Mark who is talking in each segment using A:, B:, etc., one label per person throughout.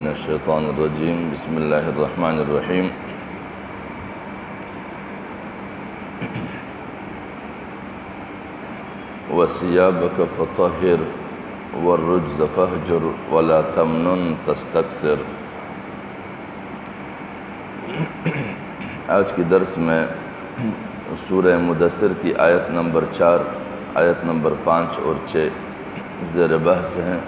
A: من الشیطان الرجیم بسم اللہ الرحمن الرحیم وَثِيَابَكَ فَطَهِّرْ وَالرُّجْزَ فَاهْجُرْ وَلَا تَمْنُنْ تَسْتَكْثِرْ۔ آج کی درس میں سورہ مدثر کی آیت نمبر 4، آیت نمبر 5 اور 6 زیر بحث ہیں۔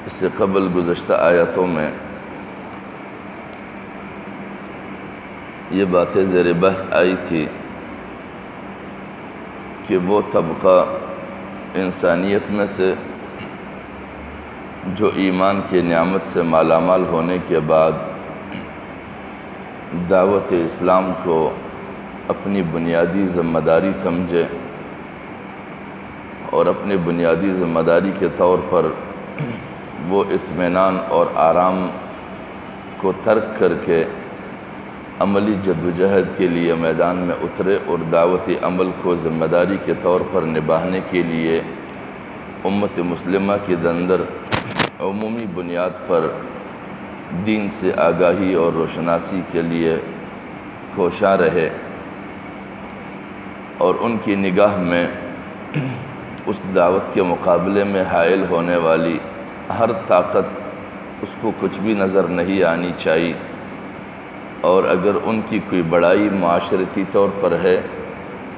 A: اس سے قبل گزشتہ آیتوں میں یہ باتیں زیر بحث آئی تھی کہ وہ طبقہ انسانیت میں سے جو ایمان کی نعمت سے مالا مال ہونے کے بعد دعوت اسلام کو اپنی بنیادی ذمہ داری سمجھے اور اپنی بنیادی ذمہ داری کے طور پر وہ اطمینان اور آرام کو ترک کر کے عملی جدوجہد کے لیے میدان میں اترے اور دعوتی عمل کو ذمہ داری کے طور پر نبھانے کے لیے امت مسلمہ کے اندر عمومی بنیاد پر دین سے آگاہی اور روشناسی کے لیے کوشاں رہے، اور ان کی نگاہ میں اس دعوت کے مقابلے میں حائل ہونے والی ہر طاقت اس کو کچھ بھی نظر نہیں آنی چاہیے، اور اگر ان کی کوئی بڑائی معاشرتی طور پر ہے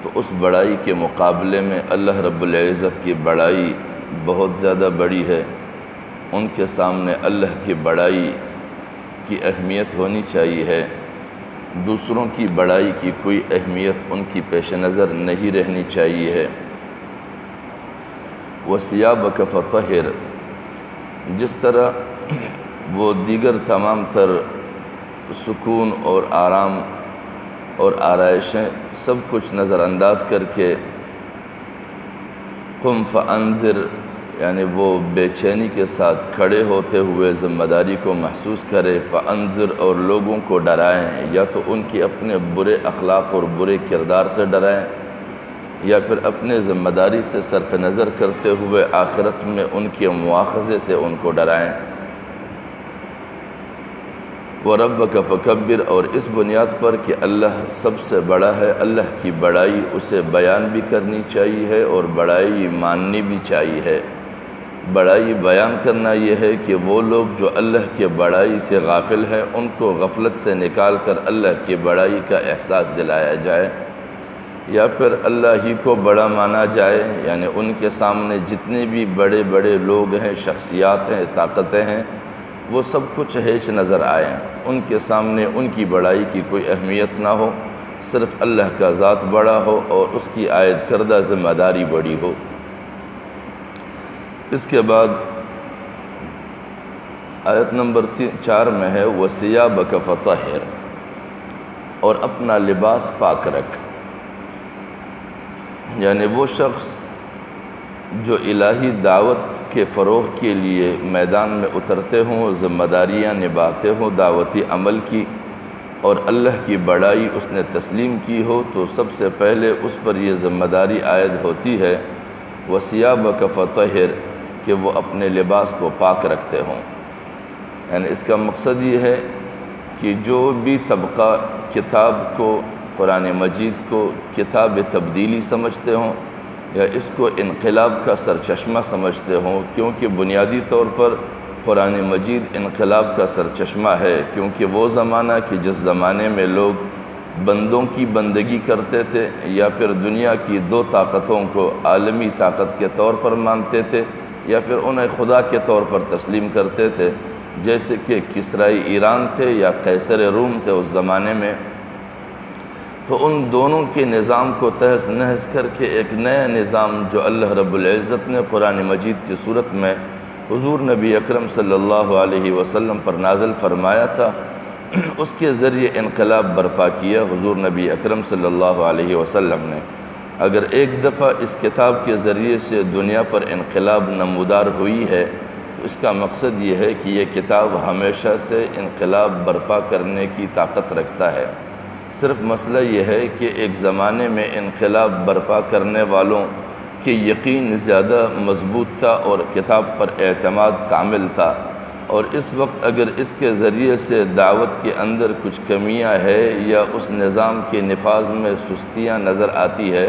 A: تو اس بڑائی کے مقابلے میں اللہ رب العزت کی بڑائی بہت زیادہ بڑی ہے۔ ان کے سامنے اللہ کی بڑائی کی اہمیت ہونی چاہیے ہے، دوسروں کی بڑائی کی کوئی اہمیت ان کی پیش نظر نہیں رہنی چاہیے ہے۔ وَثِيَابَكَ فَطَهِّرْ، جس طرح وہ دیگر تمام تر سکون اور آرام اور آرائشیں سب کچھ نظر انداز کر کے قم فانذر، یعنی وہ بے چینی کے ساتھ کھڑے ہوتے ہوئے ذمہ داری کو محسوس کرے، فانذر، اور لوگوں کو ڈرائیں، یا تو ان کی اپنے برے اخلاق اور برے کردار سے ڈرائیں، یا پھر اپنے ذمہ داری سے صرف نظر کرتے ہوئے آخرت میں ان کے مواخذے سے ان کو ڈرائیں۔ وَرَبَّكَ فَكَبِّرْ، اور اس بنیاد پر کہ اللہ سب سے بڑا ہے، اللہ کی بڑائی اسے بیان بھی کرنی چاہیے ہے اور بڑائی ماننی بھی چاہیے ہے۔ بڑائی بیان کرنا یہ ہے کہ وہ لوگ جو اللہ کے بڑائی سے غافل ہیں ان کو غفلت سے نکال کر اللہ کی بڑائی کا احساس دلایا جائے، یا پھر اللہ ہی کو بڑا مانا جائے، یعنی ان کے سامنے جتنے بھی بڑے بڑے لوگ ہیں، شخصیات ہیں، طاقتیں ہیں، وہ سب کچھ ہیچ نظر آئیں، ان کے سامنے ان کی بڑائی کی کوئی اہمیت نہ ہو، صرف اللہ کا ذات بڑا ہو اور اس کی عائد کردہ ذمہ داری بڑی ہو۔ اس کے بعد آیت نمبر 4 میں ہے وَثِيَابَكَ فَطَهِّرْ، اور اپنا لباس پاک رکھ، یعنی وہ شخص جو الہی دعوت کے فروغ کے لیے میدان میں اترتے ہوں، ذمہ داریاں نبھاتے ہوں دعوتی عمل کی، اور اللہ کی بڑائی اس نے تسلیم کی ہو، تو سب سے پہلے اس پر یہ ذمہ داری عائد ہوتی ہے وَثِيَابَكَ فَطَهِّرْ، کہ وہ اپنے لباس کو پاک رکھتے ہوں۔ یعنی اس کا مقصد یہ ہے کہ جو بھی طبقہ کتاب کو، قرآن مجید کو کتاب تبدیلی سمجھتے ہوں یا اس کو انقلاب کا سرچشمہ سمجھتے ہوں، کیونکہ بنیادی طور پر قرآن مجید انقلاب کا سرچشمہ ہے، کیونکہ وہ زمانہ کہ جس زمانے میں لوگ بندوں کی بندگی کرتے تھے یا پھر دنیا کی دو طاقتوں کو عالمی طاقت کے طور پر مانتے تھے یا پھر انہیں خدا کے طور پر تسلیم کرتے تھے، جیسے کہ کسرائی ایران تھے یا قیصر روم تھے اس زمانے میں، تو ان دونوں کے نظام کو تہس نہس کر کے ایک نیا نظام جو اللہ رب العزت نے قرآن مجید کی صورت میں حضور نبی اکرم صلی اللہ علیہ وسلم پر نازل فرمایا تھا، اس کے ذریعے انقلاب برپا کیا حضور نبی اکرم صلی اللہ علیہ وسلم نے۔ اگر ایک دفعہ اس کتاب کے ذریعے سے دنیا پر انقلاب نمودار ہوئی ہے تو اس کا مقصد یہ ہے کہ یہ کتاب ہمیشہ سے انقلاب برپا کرنے کی طاقت رکھتا ہے۔ صرف مسئلہ یہ ہے کہ ایک زمانے میں انقلاب برپا کرنے والوں کہ یقین زیادہ مضبوط تھا اور کتاب پر اعتماد کامل تھا، اور اس وقت اگر اس کے ذریعے سے دعوت کے اندر کچھ کمیاں ہے یا اس نظام کے نفاذ میں سستیاں نظر آتی ہے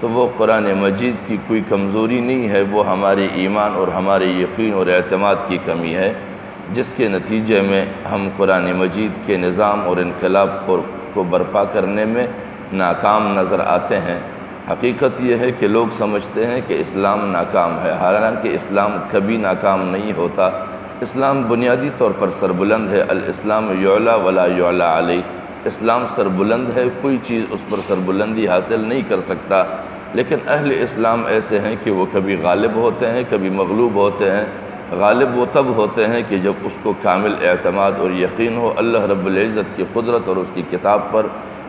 A: تو وہ قرآن مجید کی کوئی کمزوری نہیں ہے، وہ ہمارے ایمان اور ہمارے یقین اور اعتماد کی کمی ہے، جس کے نتیجے میں ہم قرآن مجید کے نظام اور انقلاب کو برپا کرنے میں ناکام نظر آتے ہیں۔ حقیقت یہ ہے کہ لوگ سمجھتے ہیں کہ اسلام ناکام ہے، حالانکہ اسلام کبھی ناکام نہیں ہوتا۔ اسلام بنیادی طور پر سربلند ہے، الاسلام یعلا ولا یعلا علیہ، اسلام سربلند ہے، کوئی چیز اس پر سربلندی حاصل نہیں کر سکتا، لیکن اہل اسلام ایسے ہیں کہ وہ کبھی غالب ہوتے ہیں، کبھی مغلوب ہوتے ہیں۔ غالب وہ تب ہوتے ہیں کہ جب اس کو کامل اعتماد اور یقین ہو اللہ رب العزت کی قدرت اور اس کی کتاب پر،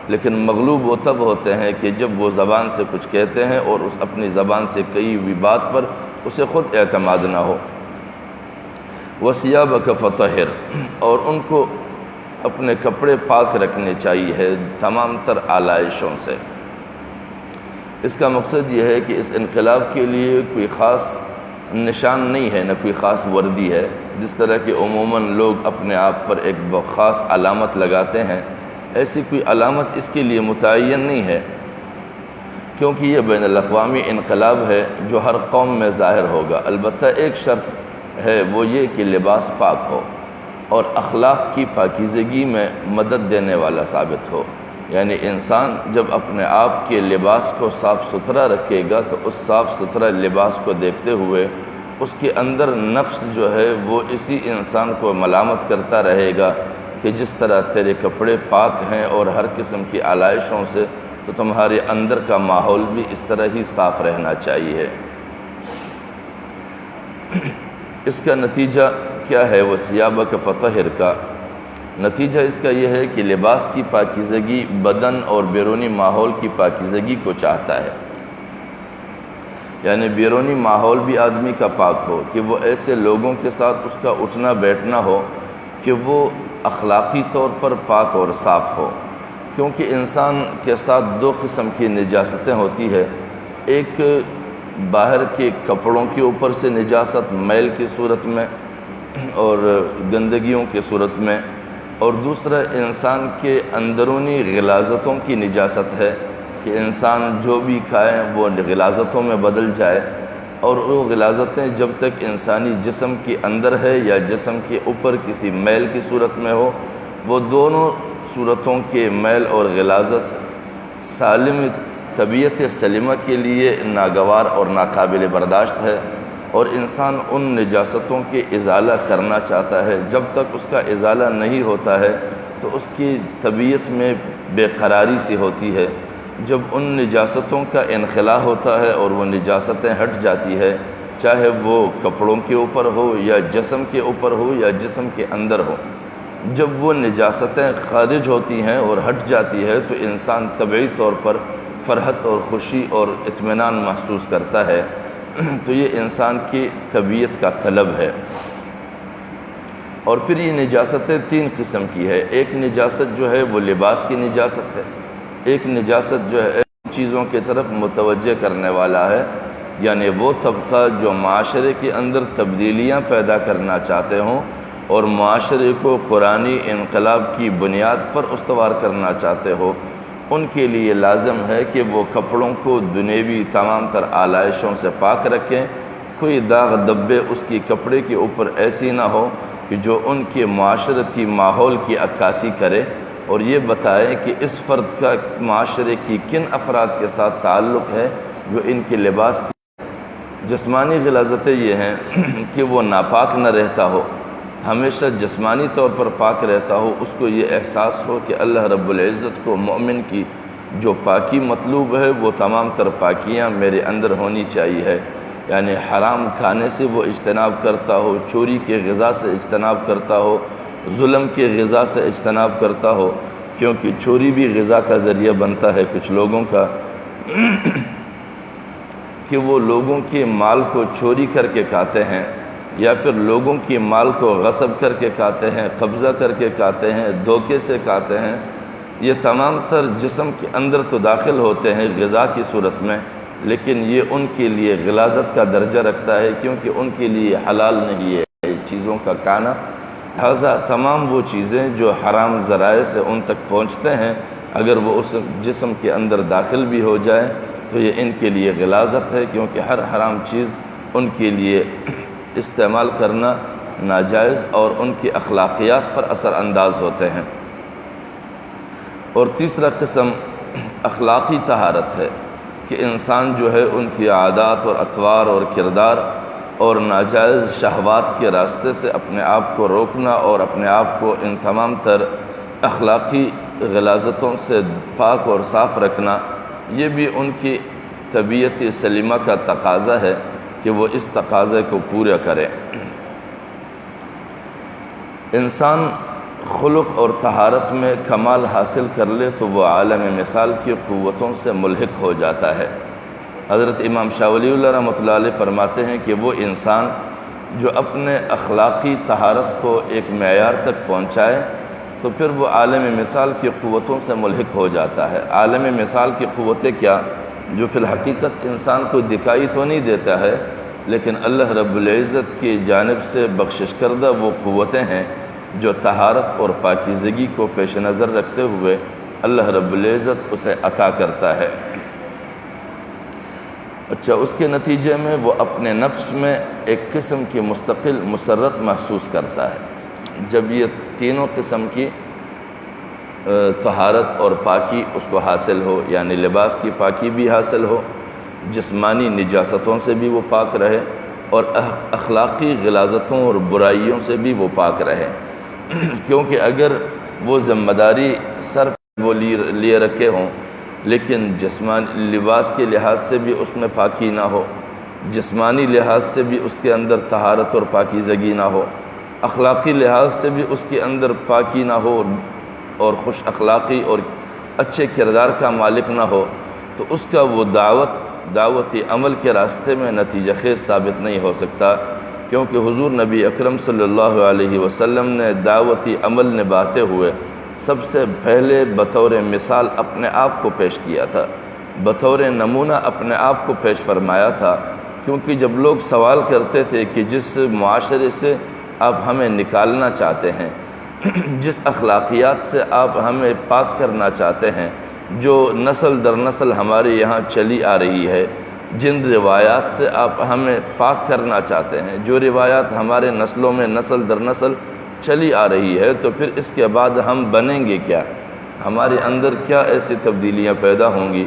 A: لیکن مغلوب وہ تب ہوتے ہیں کہ جب وہ زبان سے کچھ کہتے ہیں اور اس اپنی زبان سے کہی ہوئی بات پر اسے خود اعتماد نہ ہو۔ وَثِيَابَكَ فَطَهِّرْ، اور ان کو اپنے کپڑے پاک رکھنے چاہیے تمام تر آلائشوں سے۔ اس کا مقصد یہ ہے کہ اس انقلاب کے لیے کوئی خاص نشان نہیں ہے، نہ کوئی خاص وردی ہے، جس طرح کہ عموماً لوگ اپنے آپ پر ایک خاص علامت لگاتے ہیں، ایسی کوئی علامت اس کے لیے متعین نہیں ہے، کیونکہ یہ بین الاقوامی انقلاب ہے جو ہر قوم میں ظاہر ہوگا۔ البتہ ایک شرط ہے، وہ یہ کہ لباس پاک ہو اور اخلاق کی پاکیزگی میں مدد دینے والا ثابت ہو، یعنی انسان جب اپنے آپ کے لباس کو صاف ستھرا رکھے گا تو اس صاف ستھرا لباس کو دیکھتے ہوئے اس کے اندر نفس جو ہے وہ اسی انسان کو ملامت کرتا رہے گا کہ جس طرح تیرے کپڑے پاک ہیں اور ہر قسم کی آلائشوں سے، تو تمہارے اندر کا ماحول بھی اس طرح ہی صاف رہنا چاہیے۔ اس کا نتیجہ کیا ہے؟ وَثِيَابَكَ فَطَهِّرْ کا نتیجہ اس کا یہ ہے کہ لباس کی پاکیزگی بدن اور بیرونی ماحول کی پاکیزگی کو چاہتا ہے، یعنی بیرونی ماحول بھی آدمی کا پاک ہو، کہ وہ ایسے لوگوں کے ساتھ اس کا اٹھنا بیٹھنا ہو کہ وہ اخلاقی طور پر پاک اور صاف ہو، کیونکہ انسان کے ساتھ دو قسم کی نجاستیں ہوتی ہے، ایک باہر کے کپڑوں کے اوپر سے نجاست میل کی صورت میں اور گندگیوں کی صورت میں، اور دوسرا انسان کے اندرونی غلاظتوں کی نجاست ہے کہ انسان جو بھی کھائے وہ غلاظتوں میں بدل جائے، اور وہ غلاظتیں جب تک انسانی جسم کے اندر ہے یا جسم کے اوپر کسی میل کی صورت میں ہو، وہ دونوں صورتوں کے میل اور غلاظت سالم طبیعت سلیمہ کے لیے ناگوار اور ناقابل برداشت ہے، اور انسان ان نجاستوں کے ازالہ کرنا چاہتا ہے۔ جب تک اس کا ازالہ نہیں ہوتا ہے تو اس کی طبیعت میں بے قراری سی ہوتی ہے۔ جب ان نجاستوں کا انخلاء ہوتا ہے اور وہ نجاستیں ہٹ جاتی ہے، چاہے وہ کپڑوں کے اوپر ہو یا جسم کے اوپر ہو یا جسم کے اندر ہو، جب وہ نجاستیں خارج ہوتی ہیں اور ہٹ جاتی ہے تو انسان طبعی طور پر فرحت اور خوشی اور اطمینان محسوس کرتا ہے۔ تو یہ انسان کی طبیعت کا طلب ہے۔ اور پھر یہ نجاستیں تین قسم کی ہے، ایک نجاست جو ہے وہ لباس کی نجاست ہے، ایک نجاست جو ہے چیزوں کی طرف متوجہ کرنے والا ہے، یعنی وہ طبقہ جو معاشرے کے اندر تبدیلیاں پیدا کرنا چاہتے ہوں اور معاشرے کو قرآنی انقلاب کی بنیاد پر استوار کرنا چاہتے ہو، ان کے لیے لازم ہے کہ وہ کپڑوں کو دنیوی تمام تر آلائشوں سے پاک رکھیں، کوئی داغ دبے اس کی کپڑے کے اوپر ایسی نہ ہو کہ جو ان کے معاشرتی ماحول کی عکاسی کرے، اور یہ بتائے کہ اس فرد کا معاشرے کی کن افراد کے ساتھ تعلق ہے جو ان کے لباس کی جسمانی غلاظتیں یہ ہیں کہ وہ ناپاک نہ رہتا ہو، ہمیشہ جسمانی طور پر پاک رہتا ہو، اس کو یہ احساس ہو کہ اللہ رب العزت کو مومن کی جو پاکی مطلوب ہے وہ تمام تر پاکیاں میرے اندر ہونی چاہیے، یعنی حرام کھانے سے وہ اجتناب کرتا ہو، چوری کے غذا سے اجتناب کرتا ہو، ظلم کے غذا سے اجتناب کرتا ہو، کیونکہ چوری بھی غذا کا ذریعہ بنتا ہے کچھ لوگوں کا کہ وہ لوگوں کے مال کو چوری کر کے کھاتے ہیں یا پھر لوگوں کے مال کو غصب کر کے کھاتے ہیں، قبضہ کر کے کھاتے ہیں، دھوکے سے کھاتے ہیں۔ یہ تمام تر جسم کے اندر تو داخل ہوتے ہیں غذا کی صورت میں، لیکن یہ ان کے لیے غلاظت کا درجہ رکھتا ہے، کیونکہ ان کے لیے حلال نہیں ہے اس چیزوں کا کھانا۔ لہذا تمام وہ چیزیں جو حرام ذرائع سے ان تک پہنچتے ہیں، اگر وہ اس جسم کے اندر داخل بھی ہو جائے تو یہ ان کے لیے غلاظت ہے، کیونکہ ہر حرام چیز ان کے لیے استعمال کرنا ناجائز اور ان کی اخلاقیات پر اثر انداز ہوتے ہیں۔ اور تیسرا قسم اخلاقی طہارت ہے کہ انسان جو ہے ان کی عادات اور اطوار اور کردار اور ناجائز شہوات کے راستے سے اپنے آپ کو روکنا اور اپنے آپ کو ان تمام تر اخلاقی غلاظتوں سے پاک اور صاف رکھنا، یہ بھی ان کی طبیعت سلیمہ کا تقاضا ہے کہ وہ اس تقاضے کو پورا کریں۔ انسان خلق اور طہارت میں کمال حاصل کر لے تو وہ عالم مثال کی قوتوں سے ملحق ہو جاتا ہے۔ حضرت امام شاہ ولی اللہ رحمۃ اللہ علیہ فرماتے ہیں کہ وہ انسان جو اپنے اخلاقی طہارت کو ایک معیار تک پہنچائے تو پھر وہ عالم مثال کی قوتوں سے ملحق ہو جاتا ہے۔ عالم مثال کی قوتیں کیا؟ جو فی الحقیقت انسان کو دکھائی تو نہیں دیتا ہے، لیکن اللہ رب العزت کی جانب سے بخشش کردہ وہ قوتیں ہیں جو طہارت اور پاکیزگی کو پیش نظر رکھتے ہوئے اللہ رب العزت اسے عطا کرتا ہے۔ اچھا، اس کے نتیجے میں وہ اپنے نفس میں ایک قسم کی مستقل مسرت محسوس کرتا ہے۔ جب یہ تینوں قسم کی طہارت اور پاکی اس کو حاصل ہو، یعنی لباس کی پاکی بھی حاصل ہو، جسمانی نجاستوں سے بھی وہ پاک رہے اور اخلاقی غلاظتوں اور برائیوں سے بھی وہ پاک رہے، کیونکہ اگر وہ ذمہ داری سر وہ لیے رکھے ہوں لیکن جسمانی لباس کے لحاظ سے بھی اس میں پاکی نہ ہو، جسمانی لحاظ سے بھی اس کے اندر طہارت اور پاکیزگی نہ ہو، اخلاقی لحاظ سے بھی اس کے اندر پاکی نہ ہو اور خوش اخلاقی اور اچھے کردار کا مالک نہ ہو، تو اس کا وہ دعوتی عمل کے راستے میں نتیجہ خیز ثابت نہیں ہو سکتا، کیونکہ حضور نبی اکرم صلی اللہ علیہ وسلم نے دعوتی عمل نبھاتے ہوئے سب سے پہلے بطور مثال اپنے آپ کو پیش کیا تھا، بطور نمونہ اپنے آپ کو پیش فرمایا تھا، کیونکہ جب لوگ سوال کرتے تھے کہ جس معاشرے سے آپ ہمیں نکالنا چاہتے ہیں، جس اخلاقیات سے آپ ہمیں پاک کرنا چاہتے ہیں، جو نسل در نسل ہمارے یہاں چلی آ رہی ہے، جن روایات سے آپ ہمیں پاک کرنا چاہتے ہیں، جو روایات ہمارے نسلوں میں نسل در نسل چلی آ رہی ہے، تو پھر اس کے بعد ہم بنیں گے کیا؟ ہمارے اندر کیا ایسی تبدیلیاں پیدا ہوں گی؟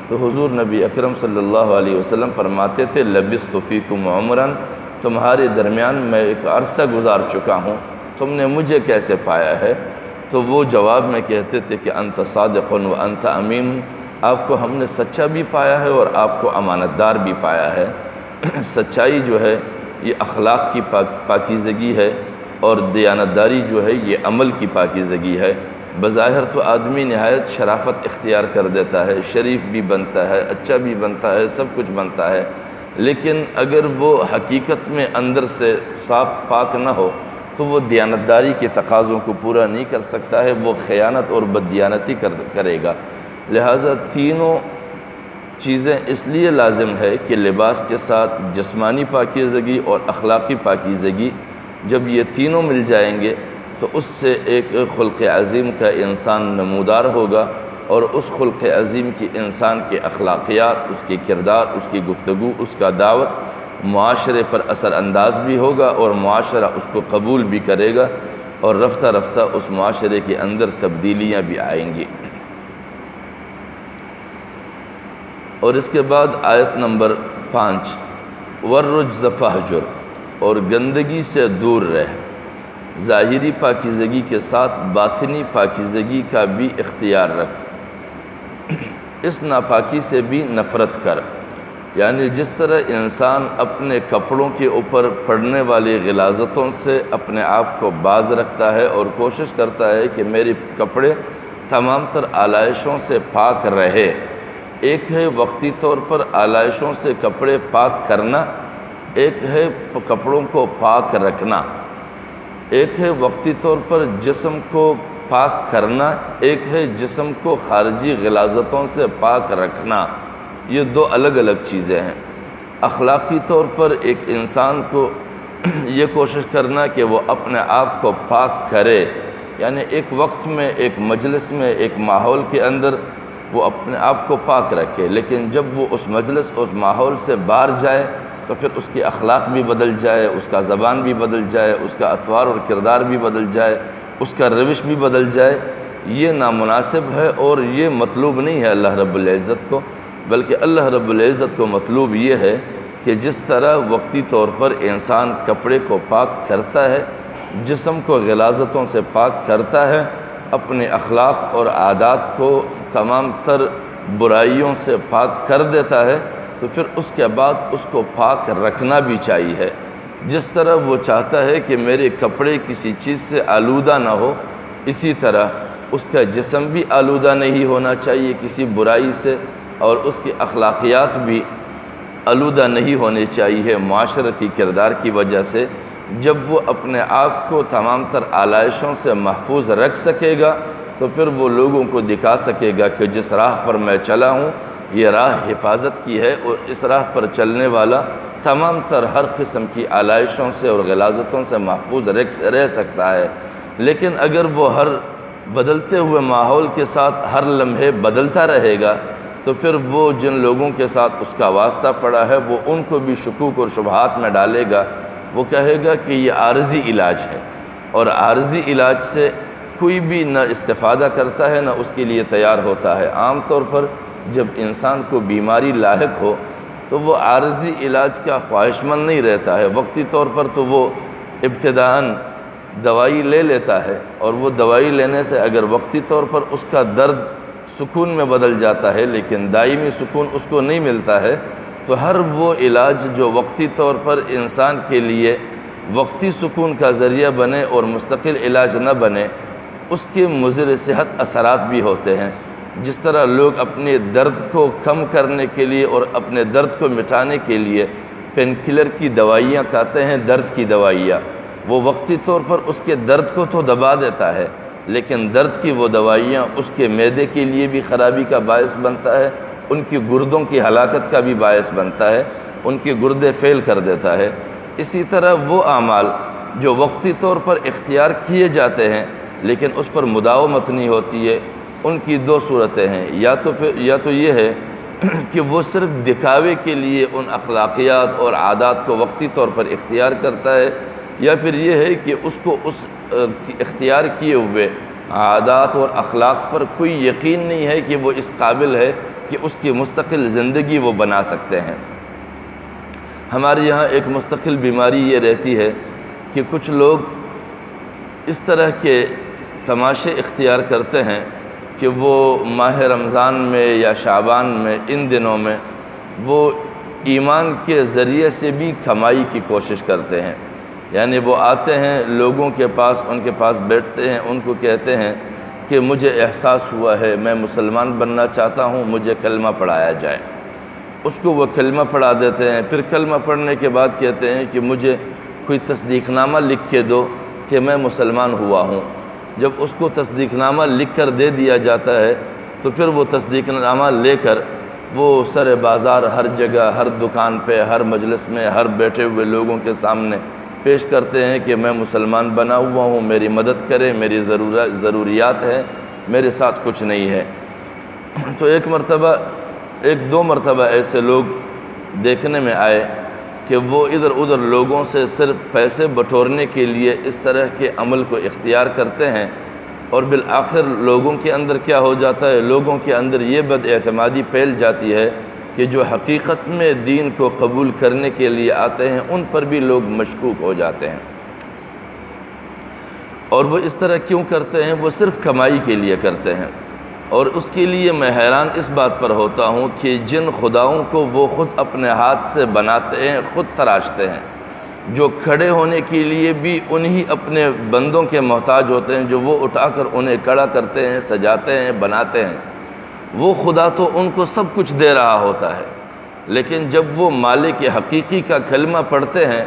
A: تو حضور نبی اکرم صلی اللہ علیہ وسلم فرماتے تھے لبثت فیکم عمراً، تمہارے درمیان میں ایک عرصہ گزار چکا ہوں، تم نے مجھے کیسے پایا ہے؟ تو وہ جواب میں کہتے تھے کہ انت صادق و انت امین، آپ کو ہم نے سچا بھی پایا ہے اور آپ کو امانت دار بھی پایا ہے۔ سچائی جو ہے یہ اخلاق کی پاکیزگی ہے، اور دیانتداری جو ہے یہ عمل کی پاکیزگی ہے۔ بظاہر تو آدمی نہایت شرافت اختیار کر دیتا ہے، شریف بھی بنتا ہے، اچھا بھی بنتا ہے، سب کچھ بنتا ہے، لیکن اگر وہ حقیقت میں اندر سے صاف پاک نہ ہو تو وہ دیانتداری کے تقاضوں کو پورا نہیں کر سکتا ہے، وہ خیانت اور بددیانتی کرے گا۔ لہٰذا تینوں چیزیں اس لیے لازم ہے کہ لباس کے ساتھ جسمانی پاکیزگی اور اخلاقی پاکیزگی، جب یہ تینوں مل جائیں گے تو اس سے ایک خلق عظیم کا انسان نمودار ہوگا، اور اس خلق عظیم کی انسان کے اخلاقیات، اس کے کردار، اس کی گفتگو، اس کا دعوت معاشرے پر اثر انداز بھی ہوگا اور معاشرہ اس کو قبول بھی کرے گا، اور رفتہ رفتہ اس معاشرے کے اندر تبدیلیاں بھی آئیں گی۔ اور اس کے بعد آیت نمبر 5، وَالرُّجْزَ فَاهْجُرْ، اور گندگی سے دور رہ، ظاہری پاکیزگی کے ساتھ باطنی پاکیزگی کا بھی اختیار رکھ، اس ناپاکی سے بھی نفرت کر۔ یعنی جس طرح انسان اپنے کپڑوں کے اوپر پڑنے والی غلاظتوں سے اپنے آپ کو باز رکھتا ہے اور کوشش کرتا ہے کہ میرے کپڑے تمام تر آلائشوں سے پاک رہے، ایک ہے وقتی طور پر آلائشوں سے کپڑے پاک کرنا، ایک ہے کپڑوں کو پاک رکھنا، ایک ہے وقتی طور پر جسم کو پاک کرنا، ایک ہے جسم کو خارجی غلاظتوں سے پاک رکھنا۔ یہ دو الگ الگ چیزیں ہیں۔ اخلاقی طور پر ایک انسان کو یہ کوشش کرنا کہ وہ اپنے آپ کو پاک کرے، یعنی ایک وقت میں، ایک مجلس میں، ایک ماحول کے اندر وہ اپنے آپ کو پاک رکھے، لیکن جب وہ اس مجلس، اس ماحول سے باہر جائے تو پھر اس کی اخلاق بھی بدل جائے، اس کا زبان بھی بدل جائے، اس کا اطوار اور کردار بھی بدل جائے، اس کا روش بھی بدل جائے، یہ نامناسب ہے اور یہ مطلوب نہیں ہے اللہ رب العزت کو، بلکہ اللہ رب العزت کو مطلوب یہ ہے کہ جس طرح وقتی طور پر انسان کپڑے کو پاک کرتا ہے، جسم کو غلاظتوں سے پاک کرتا ہے، اپنے اخلاق اور عادات کو تمام تر برائیوں سے پاک کر دیتا ہے، تو پھر اس کے بعد اس کو پاک رکھنا بھی چاہیے۔ جس طرح وہ چاہتا ہے کہ میرے کپڑے کسی چیز سے آلودہ نہ ہو، اسی طرح اس کا جسم بھی آلودہ نہیں ہونا چاہیے کسی برائی سے، اور اس کی اخلاقیات بھی آلودہ نہیں ہونے چاہیے معاشرتی کردار کی وجہ سے۔ جب وہ اپنے آپ کو تمام تر آلائشوں سے محفوظ رکھ سکے گا تو پھر وہ لوگوں کو دکھا سکے گا کہ جس راہ پر میں چلا ہوں یہ راہ حفاظت کی ہے، اور اس راہ پر چلنے والا تمام تر ہر قسم کی آلائشوں سے اور غلاظتوں سے محفوظ رہ سکتا ہے۔ لیکن اگر وہ ہر بدلتے ہوئے ماحول کے ساتھ ہر لمحے بدلتا رہے گا تو پھر وہ جن لوگوں کے ساتھ اس کا واسطہ پڑا ہے وہ ان کو بھی شکوک اور شبہات میں ڈالے گا، وہ کہے گا کہ یہ عارضی علاج ہے، اور عارضی علاج سے کوئی بھی نہ استفادہ کرتا ہے نہ اس کے لیے تیار ہوتا ہے۔ عام طور پر جب انسان کو بیماری لاحق ہو تو وہ عارضی علاج کا خواہش مند نہیں رہتا ہے، وقتی طور پر تو وہ ابتداءً دوائی لے لیتا ہے، اور وہ دوائی لینے سے اگر وقتی طور پر اس کا درد سکون میں بدل جاتا ہے لیکن دائمی سکون اس کو نہیں ملتا ہے، تو ہر وہ علاج جو وقتی طور پر انسان کے لیے وقتی سکون کا ذریعہ بنے اور مستقل علاج نہ بنے، اس کے مضر صحت اثرات بھی ہوتے ہیں۔ جس طرح لوگ اپنے درد کو کم کرنے کے لیے اور اپنے درد کو مٹانے کے لیے پین کلر کی دوائیاں کھاتے ہیں، درد کی دوائیاں، وہ وقتی طور پر اس کے درد کو تو دبا دیتا ہے، لیکن درد کی وہ دوائیاں اس کے معدے کے لیے بھی خرابی کا باعث بنتا ہے، ان کی گردوں کی ہلاکت کا بھی باعث بنتا ہے، ان کے گردے فیل کر دیتا ہے۔ اسی طرح وہ اعمال جو وقتی طور پر اختیار کیے جاتے ہیں لیکن اس پر مداومت نہیں ہوتی ہے، ان کی دو صورتیں ہیں، یا تو یہ ہے کہ وہ صرف دکھاوے کے لیے ان اخلاقیات اور عادات کو وقتی طور پر اختیار کرتا ہے، یا پھر یہ ہے کہ اس کو اس اختیار کیے ہوئے عادات اور اخلاق پر کوئی یقین نہیں ہے کہ وہ اس قابل ہے کہ اس کی مستقل زندگی وہ بنا سکتے ہیں۔ ہمارے یہاں ایک مستقل بیماری یہ رہتی ہے کہ کچھ لوگ اس طرح کے تماشے اختیار کرتے ہیں کہ وہ ماہ رمضان میں یا شعبان میں، ان دنوں میں وہ ایمان کے ذریعے سے بھی کمائی کی کوشش کرتے ہیں، یعنی وہ آتے ہیں لوگوں کے پاس، ان کے پاس بیٹھتے ہیں، ان کو کہتے ہیں کہ مجھے احساس ہوا ہے میں مسلمان بننا چاہتا ہوں، مجھے کلمہ پڑھایا جائے۔ اس کو وہ کلمہ پڑھا دیتے ہیں، پھر کلمہ پڑھنے کے بعد کہتے ہیں کہ مجھے کوئی تصدیق نامہ لکھ کے دو کہ میں مسلمان ہوا ہوں۔ جب اس کو تصدیق نامہ لکھ کر دے دیا جاتا ہے تو پھر وہ تصدیق نامہ لے کر وہ سر بازار ہر جگہ، ہر دکان پہ، ہر مجلس میں، ہر بیٹھے ہوئے لوگوں کے سامنے پیش کرتے ہیں کہ میں مسلمان بنا ہوا ہوں، میری مدد کریں، میری ضروریات ہیں، میرے ساتھ کچھ نہیں ہے۔ تو ایک دو مرتبہ ایسے لوگ دیکھنے میں آئے کہ وہ ادھر ادھر لوگوں سے صرف پیسے بٹورنے کے لیے اس طرح کے عمل کو اختیار کرتے ہیں، اور بالآخر لوگوں کے اندر کیا ہو جاتا ہے، لوگوں کے اندر یہ بد اعتمادی پھیل جاتی ہے کہ جو حقیقت میں دین کو قبول کرنے کے لیے آتے ہیں ان پر بھی لوگ مشکوک ہو جاتے ہیں۔ اور وہ اس طرح کیوں کرتے ہیں؟ وہ صرف کمائی کے لیے کرتے ہیں، اور اس کے لیے میں حیران اس بات پر ہوتا ہوں کہ جن خداؤں کو وہ خود اپنے ہاتھ سے بناتے ہیں، خود تراشتے ہیں، جو کھڑے ہونے کے لیے بھی انہی اپنے بندوں کے محتاج ہوتے ہیں، جو وہ اٹھا کر انہیں کھڑا کرتے ہیں، سجاتے ہیں، بناتے ہیں، وہ خدا تو ان کو سب کچھ دے رہا ہوتا ہے، لیکن جب وہ مالک حقیقی کا کلمہ پڑھتے ہیں